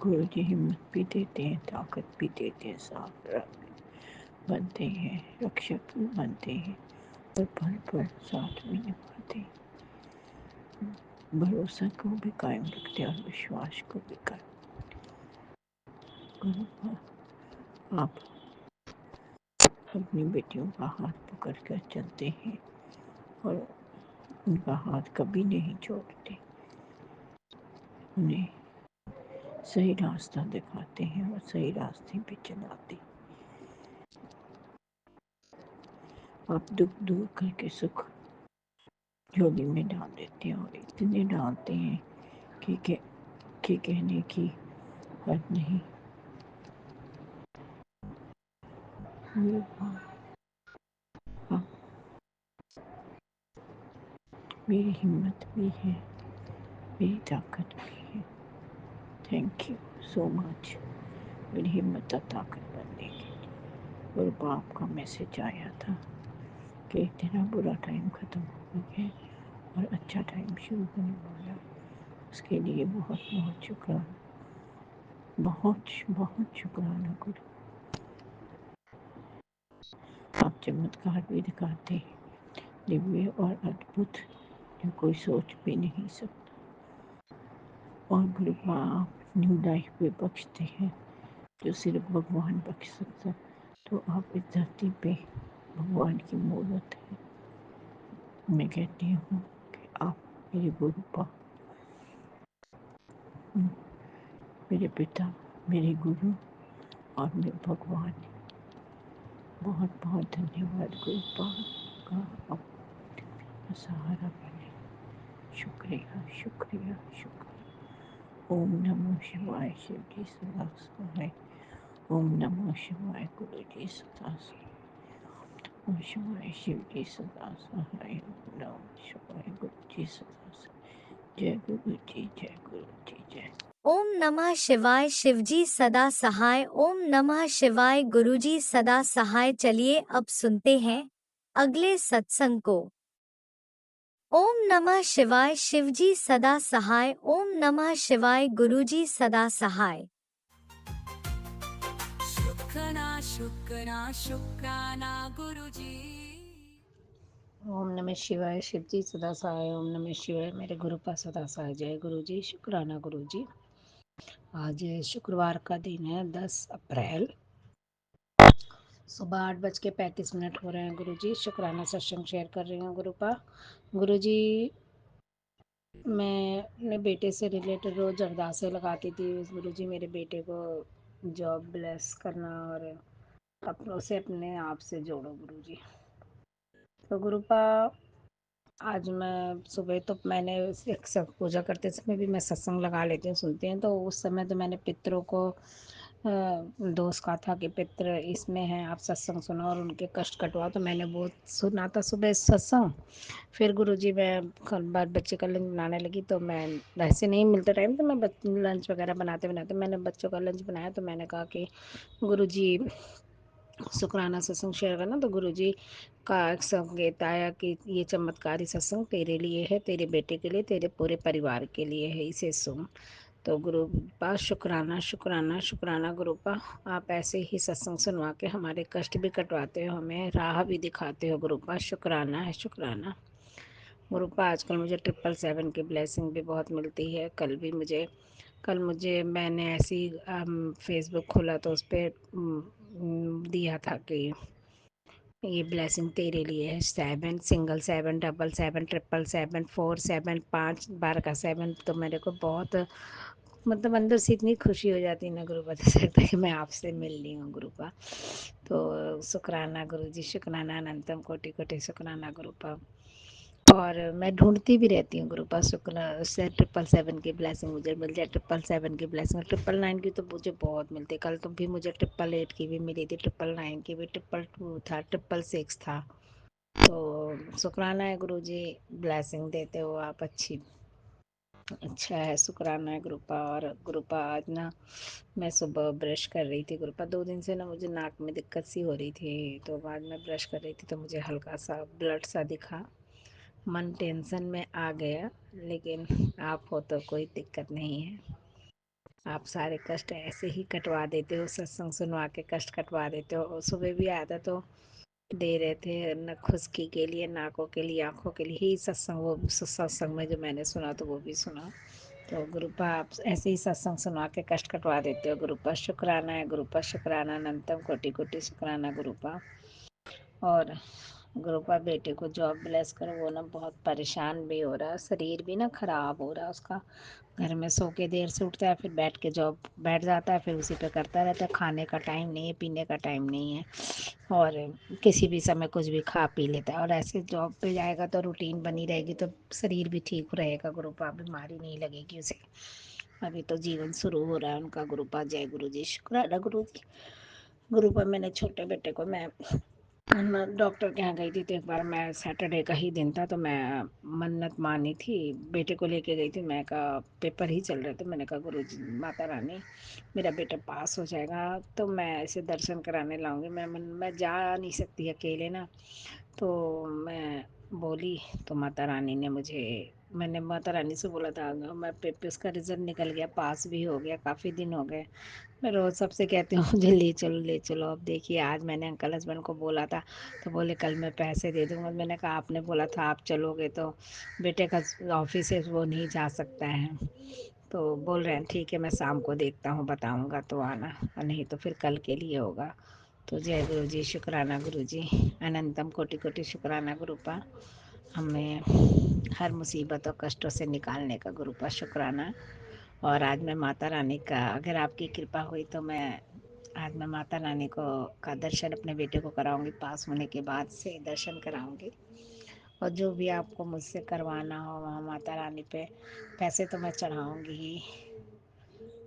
गुरु जी हिम्मत भी देते हैं, ताकत भी देते हैं, साथ बनते हैं, रक्षक भी बनते हैं और पल पल साथ भी निभाते हैं। भरोसा को भी कायम रखते हैं और विश्वास को भी कायम। आप अपनी बेटियों का हाथ पकड़ कर चलते हैं और उनका हाथ कभी नहीं छोड़ते, उन्हें सही रास्ता दिखाते हैं और सही रास्ते पे चलाते हैं। आप दुख दूर करके सुख झोली में डाल देते हैं और इतने डालते हैं कि कहने की हद नहीं। आप मेरी हिम्मत भी है, मेरी ताकत भी है। थैंक यू सो मच मेरी हिम्मत और ताकत बनने की। और बाप का मैसेज आया था कि तेरा बुरा टाइम ख़त्म हो गया और अच्छा टाइम शुरू होने वाला, उसके लिए बहुत बहुत शुक्राना, बहुत बहुत शुक्राना गुरु। आप चमत्कार भी दिखाते हैं, दिव्य और अद्भुत, जो कोई सोच भी नहीं सकता। और गुरु आप न्यू लाइफ भी बख्शते हैं, जो सिर्फ भगवान बख्श सकता। तो आप इस धरती पे भगवान की मूर्त है। मैं कहती हूँ कि आप मेरे गुरु पा, मेरे पिता, मेरे गुरु और मेरे भगवान। बहुत बहुत धन्यवाद गुरु पा का, आप सहारा बने। शुक्रिया शुक्रिया शुक्रिया। ओम नमो शिवाय, शिव जी सदा सहाय। ओम नमो शिवाय, गुरु जी सदा सहाय। ओम शिवाय, शिव जी सदा सहाय। ओम नमो शिवाय, गुरु जी सदा सहाय। जय गुरु जी, जय गुरु जी, जय। ओम नमः शिवाय, शिवजी सदा सहाय। ओम नमः शिवाय, गुरुजी सदा सहाय। चलिए अब सुनते हैं अगले सत्संग को। ओम नमः शिवाय, शिवजी सदा सहाय। ओम नमः शिवाय, गुरुजी सदा सहाय। शुक्राना गुरुजी। ओम नमः शिवाय, शिव जी सदा सहाय। ओम नमः शिवाय, मेरे गुरु का सदा सहाय। जय गुरु जी, शुक्राना गुरु जी। आज शुक्रवार का दिन है, 10 अप्रैल, सुबह 8:35 हो रहे हैं। गुरु जी शुक्राना सत्संग शेयर कर रही हूँ गुरु पा। गुरु जी, मैं अपने बेटे से रिलेटेड रोज़ अरदासें लगाती थी। गुरु जी मेरे बेटे को जॉब ब्लेस करना और अपनों से अपने आप से जोड़ो गुरु जी। तो गुरु पा, आज मैं सुबह तो मैंने एक सब पूजा करते समय भी मैं सत्संग लगा लेती हूँ, सुनती हूँ। तो उस समय तो मैंने पितरों को दोष कहा था कि पितर इसमें हैं, आप सत्संग सुनो और उनके कष्ट कटवाओ। तो मैंने वो सुना था सुबह सत्संग। फिर गुरुजी मैं कल बाद बच्चे का लंच बनाने लगी, तो मैं वैसे नहीं मिलता टाइम, तो मैं लंच वगैरह बनाते बनाते मैंने बच्चों का लंच बनाया। तो मैंने कहा कि गुरुजी शुक्राना सत्संग शेयर करना। तो गुरुजी का संकेत आया कि ये चमत्कारी सत्संग तेरे लिए है, तेरे बेटे के लिए, तेरे पूरे परिवार के लिए है, इसे सुन। तो गुरु पा शुक्राना शुक्राना शुक्राना गुरु पा, आप ऐसे ही सत्संग सुनवा के हमारे कष्ट भी कटवाते हो, हमें राह भी दिखाते हो गुरु पा। शुक्राना है, शुक्राना गुरु पा। आजकल मुझे 777 की ब्लेसिंग भी बहुत मिलती है। कल मुझे मैंने ऐसी फेसबुक खोला तो उस पर दिया था कि ये ब्लेसिंग तेरे लिए है। 7 सिंगल 7 डबल 7 777 4 7 5 12 का 7। तो मेरे को बहुत मतलब अंदर से इतनी खुशी हो जाती है ना गुरु बता सकता कि मैं आपसे मिल रही हूँ गुरु पा। तो शुक्राना गुरु जी, शुक्राना अनंतम कोटि कोटि शुक्राना गुरु पा। और मैं ढूंढती भी रहती हूँ गुरु पास शुक्र से 777 की ब्लेसिंग मुझे मिल जाए। 777 की ब्लेसिंग, 999 की तो मुझे बहुत मिलती है। कल तो भी मुझे 888 की भी मिली थी, 999 की भी, 222 था, 666 था। तो शुक्राना है गुरु जी, ब्लेसिंग देते हो आप, अच्छी अच्छा है। शुक्राना है गुरुपा। और गुरुपा आज ना मैं सुबह ब्रश कर रही थी गुरुपा, 2 दिन से ना मुझे नाक में दिक्कत सी हो रही थी। तो बाद में ब्रश कर रही थी तो मुझे हल्का सा ब्लड सा दिखा, मन टेंशन में आ गया। लेकिन आप हो तो कोई दिक्कत नहीं है, आप सारे कष्ट ऐसे ही कटवा देते हो, सत्संग सुनवा के कष्ट कटवा देते हो। सुबह भी आया था तो दे रहे थे न, खुशकी के लिए, नाकों के लिए, आँखों के लिए ही सत्संग, वो सत्संग में जो मैंने सुना तो वो भी सुना। तो गुरुपा आप ऐसे ही सत्संग सुनवा के कष्ट कटवा देते हो गुरुपा। शुक्राना है गुरुपा, शुक्राना अनंतम कोटि कोटि शुक्राना गुरुपा। और गुरुपा बेटे को जॉब ब्लेस करो, वो ना बहुत परेशान भी हो रहा है, शरीर भी ना खराब हो रहा है उसका। घर में सो के देर से उठता है, फिर बैठ के जॉब बैठ जाता है, फिर उसी पे करता रहता है। खाने का टाइम नहीं है, पीने का टाइम नहीं है, और किसी भी समय कुछ भी खा पी लेता है। और ऐसे जॉब पे जाएगा तो रूटीन बनी रहेगी तो शरीर भी ठीक रहेगा गुरुपा, बीमारी नहीं लगेगी उसे। अभी तो जीवन शुरू हो रहा है उनका गुरुपा। जय गुरु जी, शुक्राना गुरु जी। गुरुपा मैंने छोटे बेटे को मैं मैं डॉक्टर के यहाँ गई थी, तो एक बार मैं सैटरडे का ही दिन था, तो मैं मन्नत मानी थी, बेटे को लेके गई थी। मैं कहा पेपर ही चल रहे थे, मैंने कहा गुरुजी माता रानी मेरा बेटा पास हो जाएगा तो मैं इसे दर्शन कराने लाऊंगी। मैं जा नहीं सकती अकेले ना, तो मैं बोली, तो माता रानी ने मैंने माता रानी से बोला था, मैं पेपर उसका रिजल्ट निकल गया, पास भी हो गया, काफ़ी दिन हो गए। मैं रोज़ सबसे कहती हूँ मुझे ले चलो ले चलो। अब देखिए आज मैंने अंकल हस्बैंड को बोला था, तो बोले कल मैं पैसे दे दूँगा। मैंने कहा आपने बोला था आप चलोगे, तो बेटे का ऑफिस है वो नहीं जा सकता है, तो बोल रहे हैं ठीक है मैं शाम को देखता हूँ बताऊँगा तो आना, और नहीं तो फिर कल के लिए होगा। तो जय गुरु जी, शुक्राना गुरु जी, अनंतम कोटि कोटि शुक्राना गुरुपा, हमें हर मुसीबत और कष्टों से निकालने का गुरुपा शुक्राना। और आज मैं माता रानी का, अगर आपकी कृपा हुई तो आज मैं माता रानी का दर्शन अपने बेटे को कराऊंगी, पास होने के बाद से दर्शन कराऊंगी। और जो भी आपको मुझसे करवाना हो वहाँ माता रानी पे पैसे तो मैं चढ़ाऊंगी ही।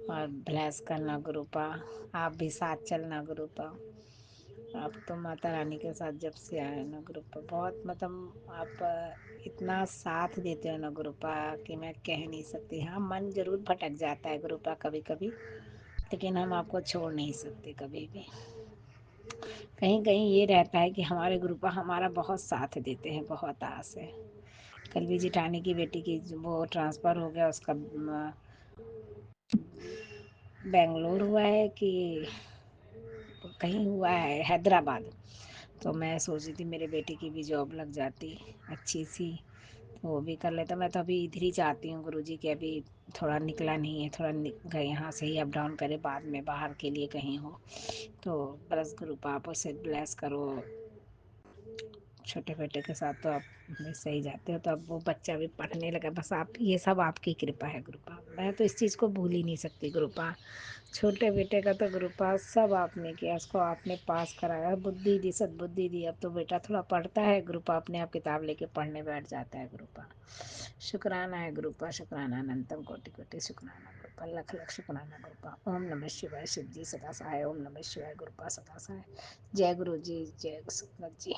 और ब्लेस करना गुरुपा, आप भी साथ चलना गुरुपा। आप तो माता रानी के साथ जब से आए ना गुरुपा, बहुत मतलब आप इतना साथ देते हो ना गुरुपा कि मैं कह नहीं सकती। हाँ मन जरूर भटक जाता है गुरुपा कभी कभी, लेकिन हम आपको छोड़ नहीं सकते कभी भी। कहीं कहीं ये रहता है कि हमारे गुरुपा हमारा बहुत साथ देते हैं, बहुत आस है। कल भी जिठानी की बेटी की वो ट्रांसफ़र हो गया, उसका बेंगलोर हुआ है कि कहीं हुआ है, हैदराबाद। तो मैं सोच रही थी मेरे बेटे की भी जॉब लग जाती अच्छी सी, तो वो भी कर लेता। मैं तो अभी इधर ही चाहती हूँ गुरुजी के, अभी थोड़ा निकला नहीं है, थोड़ा यहाँ से ही अप डाउन करे, बाद में बाहर के लिए कहीं हो। तो बस गुरु आप उसे ब्लेस करो। छोटे बेटे के साथ तो आप हमेशा ही जाते हो, तो अब वो बच्चा भी पढ़ने लगा। बस आप, ये सब आपकी कृपा है गुरुपा, मैं तो इस चीज़ को भूल ही नहीं सकती गुरुपा। छोटे बेटे का तो गुरुपा सब आपने किया, उसको आपने पास कराया, बुद्धि दी, सद्बुद्धि दी। अब तो बेटा थोड़ा पढ़ता है गुरुपा, अपने आप किताब लेके पढ़ने बैठ जाता है गुरुपा। शुक्राना है गुरुपा, शुक्राना अनंतम कोटि कोटि शुक्राना गुरुपा, लख लख शुक्राना गुरुपा। ओम नमः शिवाय, शिव जी सदा सहाय, ओम नमः शिवाय गुरुपा सदा सहाय। जय गुरु जी, जय संगत जी।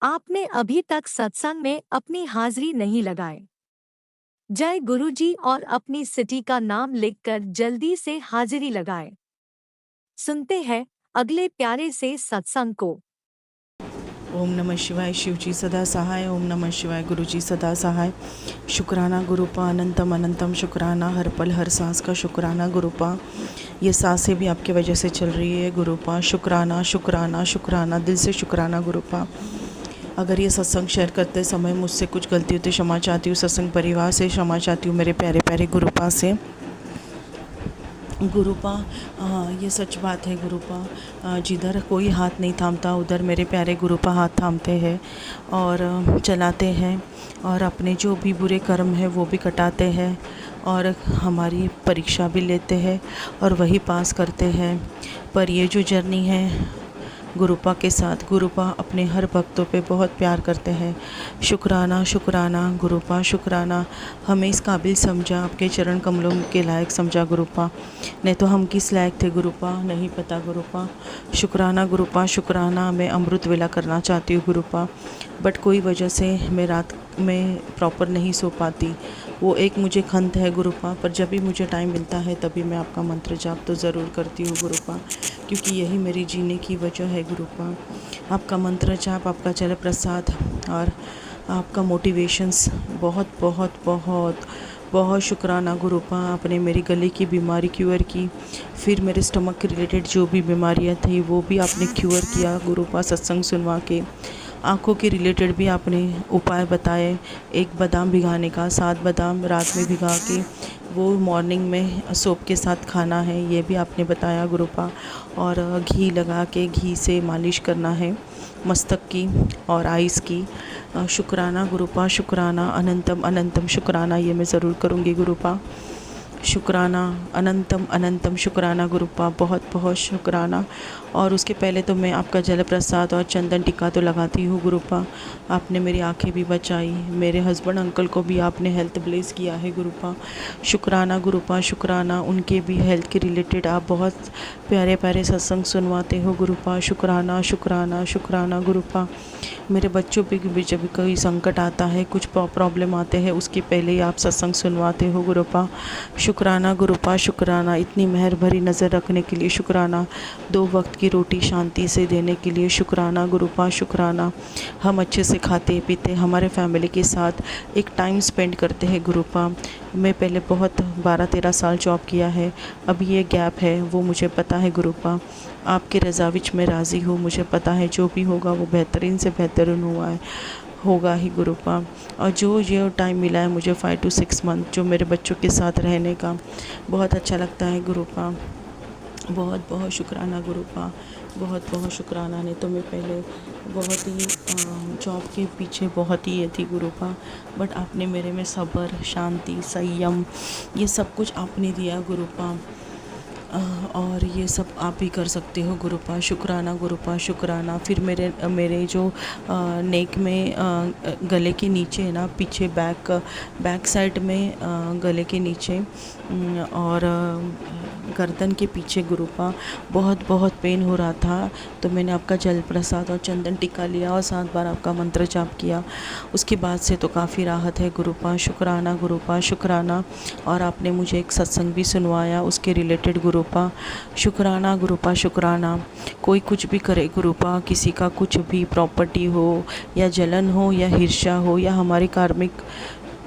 आपने अभी तक सत्संग में अपनी हाजिरी नहीं लगाई। जय गुरुजी और अपनी सिटी का नाम लिखकर जल्दी से हाजिरी लगाएं। सुनते हैं अगले प्यारे से सत्संग को। ओम नमः शिवाय, शिव जी सदा सहाय। ओम नमः शिवाय, गुरु जी सदा सहाय। शुक्राना गुरुपा, अनंतम अनंतम शुक्राना, हर पल हर सांस का शुक्राना गुरुपा। ये सांसें भी आपकी वजह से चल रही है गुरुपा। शुक्राना शुक्राना शुक्राना, दिल से शुक्राना गुरुपा। अगर ये सत्संग शेयर करते समय मुझसे कुछ गलती होती क्षमा चाहती हूँ, सत्संग परिवार से क्षमा चाहती हूँ, मेरे प्यारे प्यारे गुरुपा से। गुरुपा ये सच बात है गुरुपा, जिधर कोई हाथ नहीं थामता उधर मेरे प्यारे गुरुपा हाथ थामते हैं और चलाते हैं, और अपने जो भी बुरे कर्म है वो भी कटाते हैं, और हमारी परीक्षा भी लेते हैं और वही पास करते हैं। पर ये जो जर्नी है गुरुपा के साथ, गुरुपा अपने हर भक्तों पे बहुत प्यार करते हैं। शुक्राना शुक्राना गुरुपा, शुक्राना हमें इस काबिल समझा, आपके चरण कमलों के लायक समझा गुरुपा, नहीं तो हम किस लायक थे गुरुपा, नहीं पता गुरुपा। शुक्राना गुरुपा, शुक्राना। मैं अमृत वेला करना चाहती हूँ गुरुपा, बट कोई वजह से मैं रात में प्रॉपर नहीं सो पाती, वो एक मुझे खंत है गुरुपा। पर जब भी मुझे टाइम मिलता है तभी मैं आपका मंत्र जाप तो ज़रूर करती हूँ गुरुपा, क्योंकि यही मेरी जीने की वजह है गुरुपा। आपका मंत्र जाप, आपका चल प्रसाद और आपका मोटिवेशंस, बहुत बहुत बहुत बहुत शुक्राना गुरुपा। आपने मेरी गले की बीमारी क्योर की, फिर मेरे स्टमक के रिलेटेड जो भी बीमारियां थी वो भी आपने क्योर किया गुरुपा सत्संग सुनवा के। आँखों के रिलेटेड भी आपने उपाय बताए, एक बादाम भिगाने का, 7 बादाम रात में भिगा के वो मॉर्निंग में सोप के साथ खाना है, ये भी आपने बताया गुरुपा। और घी लगा के घी से मालिश करना है मस्तक की और आइस की। शुक्राना गुरुपा, शुक्राना अनंतम अनंतम शुक्राना, ये मैं ज़रूर करूँगी गुरुपा। शुक्राना, अनंतम अनंतम शुक्राना गुरुपा, बहुत बहुत शुक्राना। और उसके पहले तो मैं आपका जल प्रसाद और चंदन टिक्का तो लगाती हूँ गुरुपा। आपने मेरी आंखें भी बचाई, मेरे हस्बैंड अंकल को भी आपने हेल्थ ब्लेस किया है गुरुपा। शुक्राना गुरुपा, शुक्राना। उनके भी हेल्थ के रिलेटेड आप बहुत प्यारे प्यारे सत्संग सुनवाते हो गुरुपा। शुक्राना शुक्राना शुक्राना गुरुपा। मेरे बच्चों पे भी जब कोई संकट आता है, कुछ प्रॉब्लम आते हैं, उसके पहले ही आप सत्संग सुनवाते हो गुरुपा। शुक्राना गुरुपा, शुक्राना। इतनी मेहर भरी नज़र रखने के लिए शुक्राना। 2 वक्त की रोटी शांति से देने के लिए शुक्राना गुरुपा, शुक्राना। हम अच्छे से खाते पीते हमारे फैमिली के साथ एक टाइम स्पेंड करते हैं गुरुपा। मैं पहले बहुत 12-13 साल जॉब किया है, अभी ये गैप है वो मुझे पता है गुरुपा। आपकी रज़ा विच मैं राज़ी हूँ, मुझे पता है जो भी होगा वो बेहतरीन से बेहतरीन हुआ है, होगा ही गुरुपा। और जो ये टाइम मिला है मुझे 5 to 6 मंथ जो मेरे बच्चों के साथ रहने का, बहुत अच्छा लगता है गुरुपा। बहुत बहुत शुक्राना गुरुपा, बहुत बहुत शुक्राना। नहीं तो मैं पहले बहुत ही जॉब के पीछे बहुत ही ये थी गुरुपा, बट आपने मेरे में सब्र, शांति, संयम, ये सब कुछ आपने दिया गुरुपा। और ये सब आप ही कर सकते हो गुरुपा। शुक्राना गुरुपा, शुक्राना। फिर मेरे जो नेक में गले के नीचे है ना, पीछे बैक साइड में गले के नीचे और गर्दन के पीछे गुरुपा बहुत बहुत पेन हो रहा था, तो मैंने आपका जल प्रसाद और चंदन टिक्का लिया और 7 बार आपका मंत्र जाप किया। उसके बाद से तो काफ़ी राहत है गुरुपा। शुक्राना गुरुपा, शुक्राना। और आपने मुझे एक सत्संग भी सुनवाया उसके रिलेटेड गुरुपा। शुक्राना गुरुपा, शुक्राना। कोई कुछ भी करे गुरुपा, किसी का कुछ भी प्रॉपर्टी हो या जलन हो या ईर्ष्या हो या हमारी कार्मिक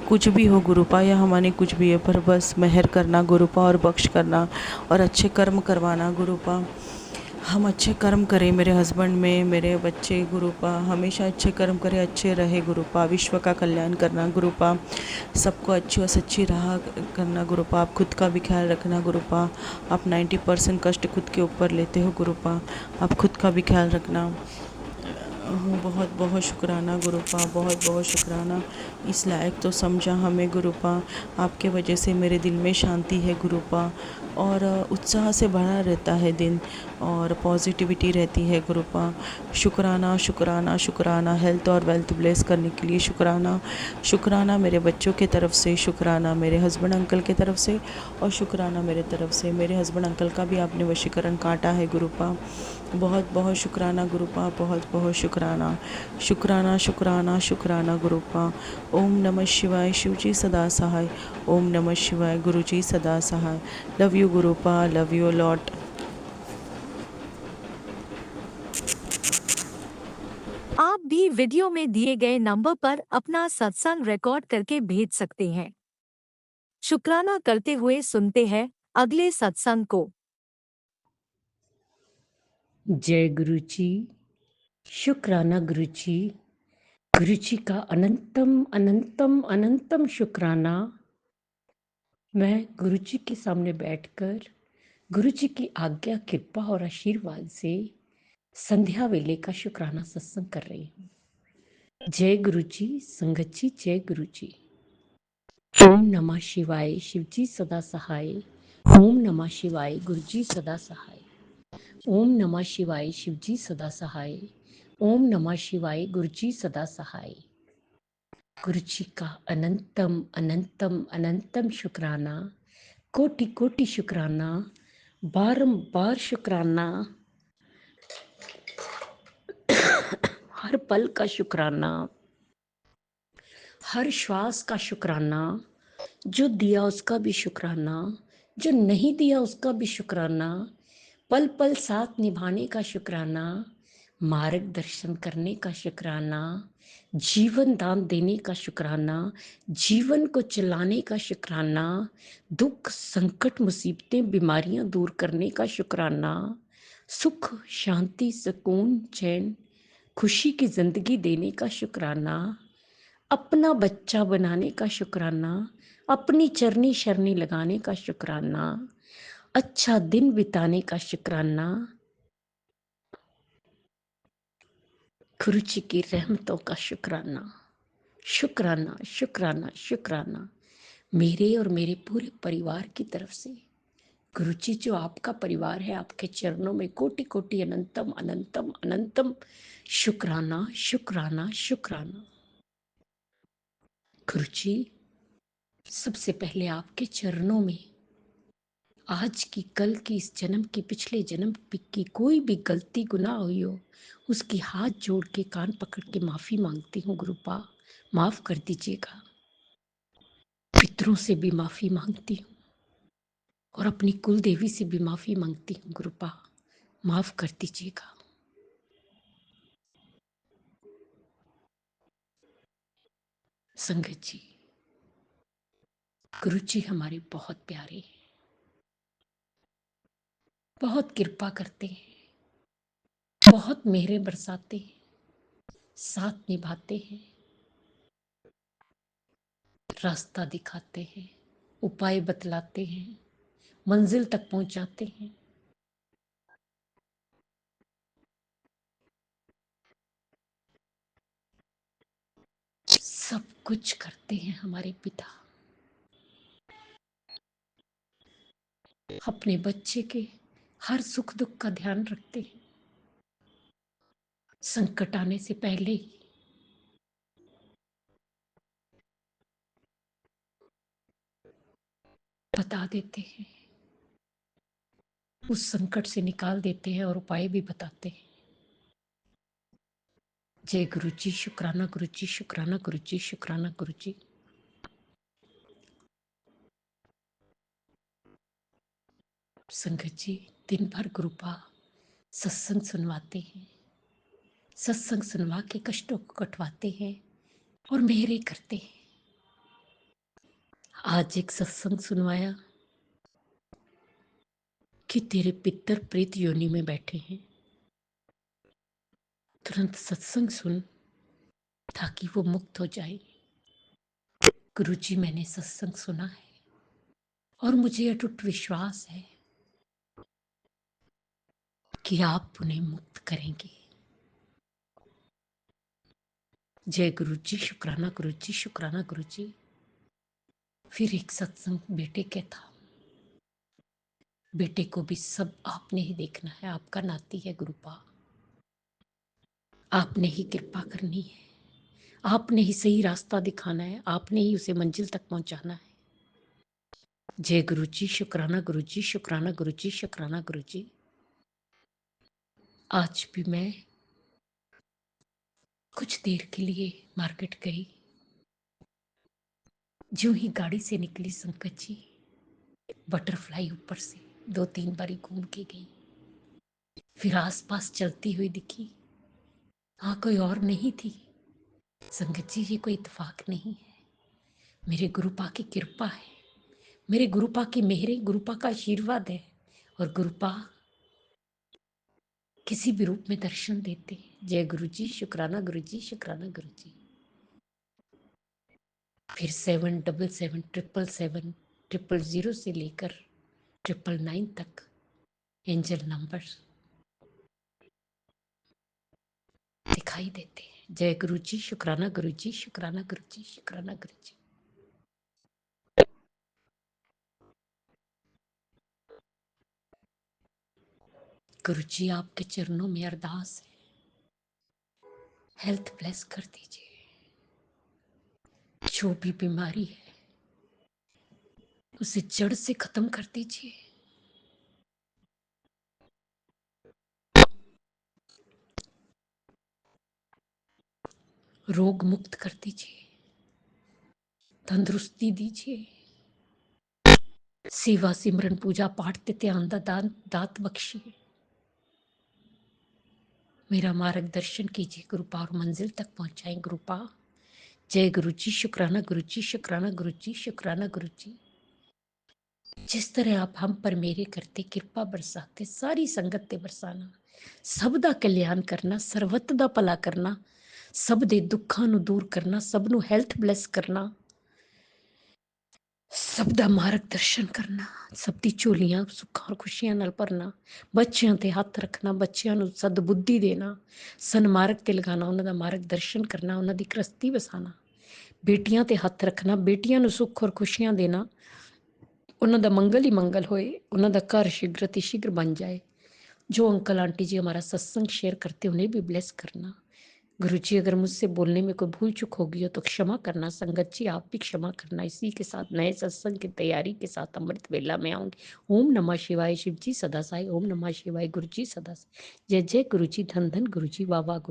कुछ भी हो गुरुपा, या हमारे कुछ भी है, पर बस मेहर करना गुरुपा और बख्श करना और अच्छे कर्म करवाना गुरुपा। हम अच्छे कर्म करें, मेरे हस्बैंड में मेरे बच्चे गुरुपा हमेशा अच्छे कर्म करें, अच्छे रहे गुरुपा। विश्व का कल्याण करना गुरुपा, सबको अच्छी और सच्ची राह करना गुरुपा। आप खुद का भी ख्याल रखना गुरुपा। आप 90% कष्ट खुद के ऊपर लेते हो गुरुपा, आप खुद का भी ख्याल रखना। बहुत बहुत शुक्राना गुरुपा, बहुत बहुत शुक्राना। इस लायक तो समझा हमें गुरुपा, आपके वजह से मेरे दिल में शांति है गुरुपा, और उत्साह से भरा रहता है दिन और पॉजिटिविटी रहती है गुरुपा। शुक्राना शुक्राना शुक्राना। हेल्थ और वेल्थ ब्लेस करने के लिए शुक्राना, शुक्राना। मेरे बच्चों के तरफ से शुक्राना, मेरे हस्बैंड अंकल के तरफ से, और शुक्राना मेरे तरफ से। मेरे हस्बैंड अंकल का भी आपने वशीकरण काटा है गुरुपा। बहुत बहुत शुक्राना गुरुपा, बहुत बहुत शुक्राना। शुक्राना शुक्राना शुक्राना गुरुपा। ओम नमः शिवाय, शिवजी सदा सहाय। ओम नमः शिवाय, गुरुजी सदा सहाय। लव यू गुरुपा, लव यू लॉट। आप भी वीडियो में दिए गए नंबर पर अपना सत्संग रिकॉर्ड करके भेज सकते हैं। शुक्राना करते हुए सुनते हैं अगले सत्संग को। जय गुरु जी। शुक्राना गुरु जी। गुरु जी का अनंतम अनंतम अनंतम शुक्राना। मैं गुरु जी के सामने बैठकर गुरु जी की आज्ञा, कृपा और आशीर्वाद से संध्या वेले का शुक्राना सत्संग कर रही हूँ। जय गुरु जी, संगत जी, जय गुरु जी। ओम नमः शिवाय, शिव जी सदा सहाय। ओम नमः शिवाय, गुरु जी सदा सहाय। ओम नमः शिवाय, शिव जी सदा सहाय। ओम नमः शिवाय, गुरु जी सदा सहाय। गुरु जी का अनंतम अनंतम अनंतम शुक्राना, कोटि कोटि शुक्राना, बारंबार शुक्राना, हर पल का शुक्राना, हर श्वास का शुक्राना, जो दिया उसका भी शुक्राना, जो नहीं दिया उसका भी शुक्राना, पल पल साथ निभाने का शुक्राना, मार्गदर्शन करने का शुक्राना, जीवन दान देने का शुक्राना, जीवन को चलाने का शुक्राना, दुख संकट मुसीबतें बीमारियां दूर करने का शुक्राना, सुख शांति सुकून चैन खुशी की जिंदगी देने का शुक्राना, अपना बच्चा बनाने का शुक्राना, अपनी चरनी शरनी लगाने का शुक्राना, अच्छा दिन बिताने का शुक्राना, गुरु जी की रहमतों का शुक्राना। शुक्राना शुक्राना शुक्राना। मेरे और मेरे पूरे परिवार की तरफ से गुरु जी, जो आपका परिवार है, आपके चरणों में कोटि कोटि अनंतम अनंतम अनंतम शुक्राना शुक्राना शुक्राना। गुरु जी, सबसे पहले आपके चरणों में आज की, कल की, इस जन्म की, पिछले जन्म की कोई भी गलती गुनाह हुई हो, उसकी हाथ जोड़ के कान पकड़ के माफी मांगती हूँ गुरुपा, माफ कर दीजिएगा। पितरों से भी माफी मांगती हूँ और अपनी कुल देवी से भी माफी मांगती हूँ गुरुपा, माफ कर दीजिएगा। संगत जी, गुरु जी हमारे बहुत प्यारे हैं, बहुत कृपा करते हैं, बहुत मेहरें बरसाते हैं, साथ निभाते हैं, रास्ता दिखाते हैं, उपाय बतलाते हैं, मंजिल तक पहुंचाते हैं। सब कुछ करते हैं हमारे पिता। अपने बच्चे के हर सुख दुख का ध्यान रखते हैं। संकट आने से पहले ही बता देते हैं, उस संकट से निकाल देते हैं और उपाय भी बताते हैं। जय गुरु जी, शुक्राना गुरु जी, शुक्राना गुरु जी, शुक्राना गुरु जी। संगत जी, दिन भर गुरुपा सत्संग सुनवाते हैं, सत्संग सुनवा के कष्टों को कटवाते हैं और मेहरे करते हैं। आज एक सत्संग सुनवाया कि तेरे पितर प्रेत योनि में बैठे हैं। तुरंत सत्संग सुन ताकि वो मुक्त हो जाए। गुरुजी, मैंने सत्संग सुना है और मुझे अटूट विश्वास है कि आप उन्हें मुक्त करेंगे। जय गुरु जी, शुक्राना गुरु जी, शुक्राना गुरु जी। फिर एक सत्संग बेटे के था। बेटे को भी सब आपने ही देखना है, आपका नाती है गुरुपा, आपने ही कृपा करनी है, आपने ही सही रास्ता दिखाना है, आपने ही उसे मंजिल तक पहुंचाना है। जय गुरु जी, शुक्राना गुरु जी, शुक्राना गुरु जी, शुक्राना गुरु जी। आज भी मैं कुछ देर के लिए मार्केट गई। जो ही गाड़ी से निकली संकट जी, बटरफ्लाई ऊपर से 2-3 बारी घूम के गई। फिर आसपास चलती हुई दिखी, हाँ कोई और नहीं थी। संगत जी, ये कोई इत्तेफाक नहीं है, मेरे गुरुपा की कृपा है, मेरे गुरुपा की मेहरे, गुरुपा का आशीर्वाद है। और गुरुपा किसी भी रूप में दर्शन देते। जय गुरु जी, शुक्राना गुरु जी, शुक्राना गुरु जी। फिर 7777700 से लेकर 999 तक एंजल नंबर दिखाई देते हैं। जय गुरु जी, शुक्राना गुरु जी, शुक्राना गुरु जी, शुक्राना गुरु जी। गुरु जी, आपके चरणों में अरदास है, हेल्थ ब्लेस कर दीजिए। जो भी बीमारी है उसे जड़ से खत्म कर दीजिए। रोग मुक्त कर दीजिए, तंदुरुस्ती दीजिए। सेवा सिमरन पूजा पाठ ध्यान दान दात बख्शिए। मेरा मार्गदर्शन कीजिए गुरुपा और मंजिल तक पहुंचाएं गुरुपा। जय गुरु जी, शुक्राना गुरु जी, शुक्राना गुरु जी, शुक्राना गुरु जी। जिस तरह आप हम पर मेरे करते, कृपा बरसाते, सारी संगत ते बरसाना, सब दा कल्याण करना, सर्वत दा भला करना, सब दे दुखां ਨੂੰ दूर करना, सब ਨੂੰ हेल्थ ब्लेस करना, सब ਦਾ मार्गदर्शन करना, सब दी ਝੋਲੀਆਂ ਸੁੱਖਾਂ और खुशियां ਨਾਲ ਭਰਨਾ, ਬੱਚਿਆਂ ਤੇ ਹੱਥ ਰੱਖਣਾ, ਬੱਚਿਆਂ ਨੂੰ ਸਦਬੁੱਧੀ ਦੇਣਾ, ਸਨਮਾਰਗ ਤੇ ਲਗਾਣਾ, ਉਹਨਾਂ ਦਾ ਮਾਰਗਦਰਸ਼ਨ ਕਰਨਾ, ਉਹਨਾਂ ਦੀ ਗ੍ਰਸਤੀ ਵਸਾਣਾ, ਬੇਟੀਆਂ ਤੇ ਹੱਥ ਰੱਖਣਾ, ਬੇਟੀਆਂ ਨੂੰ ਸੁੱਖ ਔਰ ਖੁਸ਼ੀਆਂ ਦੇਣਾ, ਉਹਨਾਂ ਦਾ ਮੰਗਲ ਹੀ ਮੰਗਲ ਹੋਏ, ਉਹਨਾਂ ਦਾ ਘਰ शीघ्र अतिशीघ्र बन जाए। जो अंकल आंटी जी हमारा सत्संग शेयर करते उन्हें भी ब्लेस करना। गुरु जी अगर मुझसे बोलने में कोई भूल चूक होगी हो तो क्षमा करना। संगत जी आप भी क्षमा करना। इसी के साथ नए सत्संग की तैयारी के साथ अमृत वेला में आऊंगी। ओम नमः शिवाय। शिव जी सदा साई। ओम नमः शिवाय। गुरु जी सदा साई। जय जय गुरु जी। धन धन गुरु जी। वाह वाह गुरु।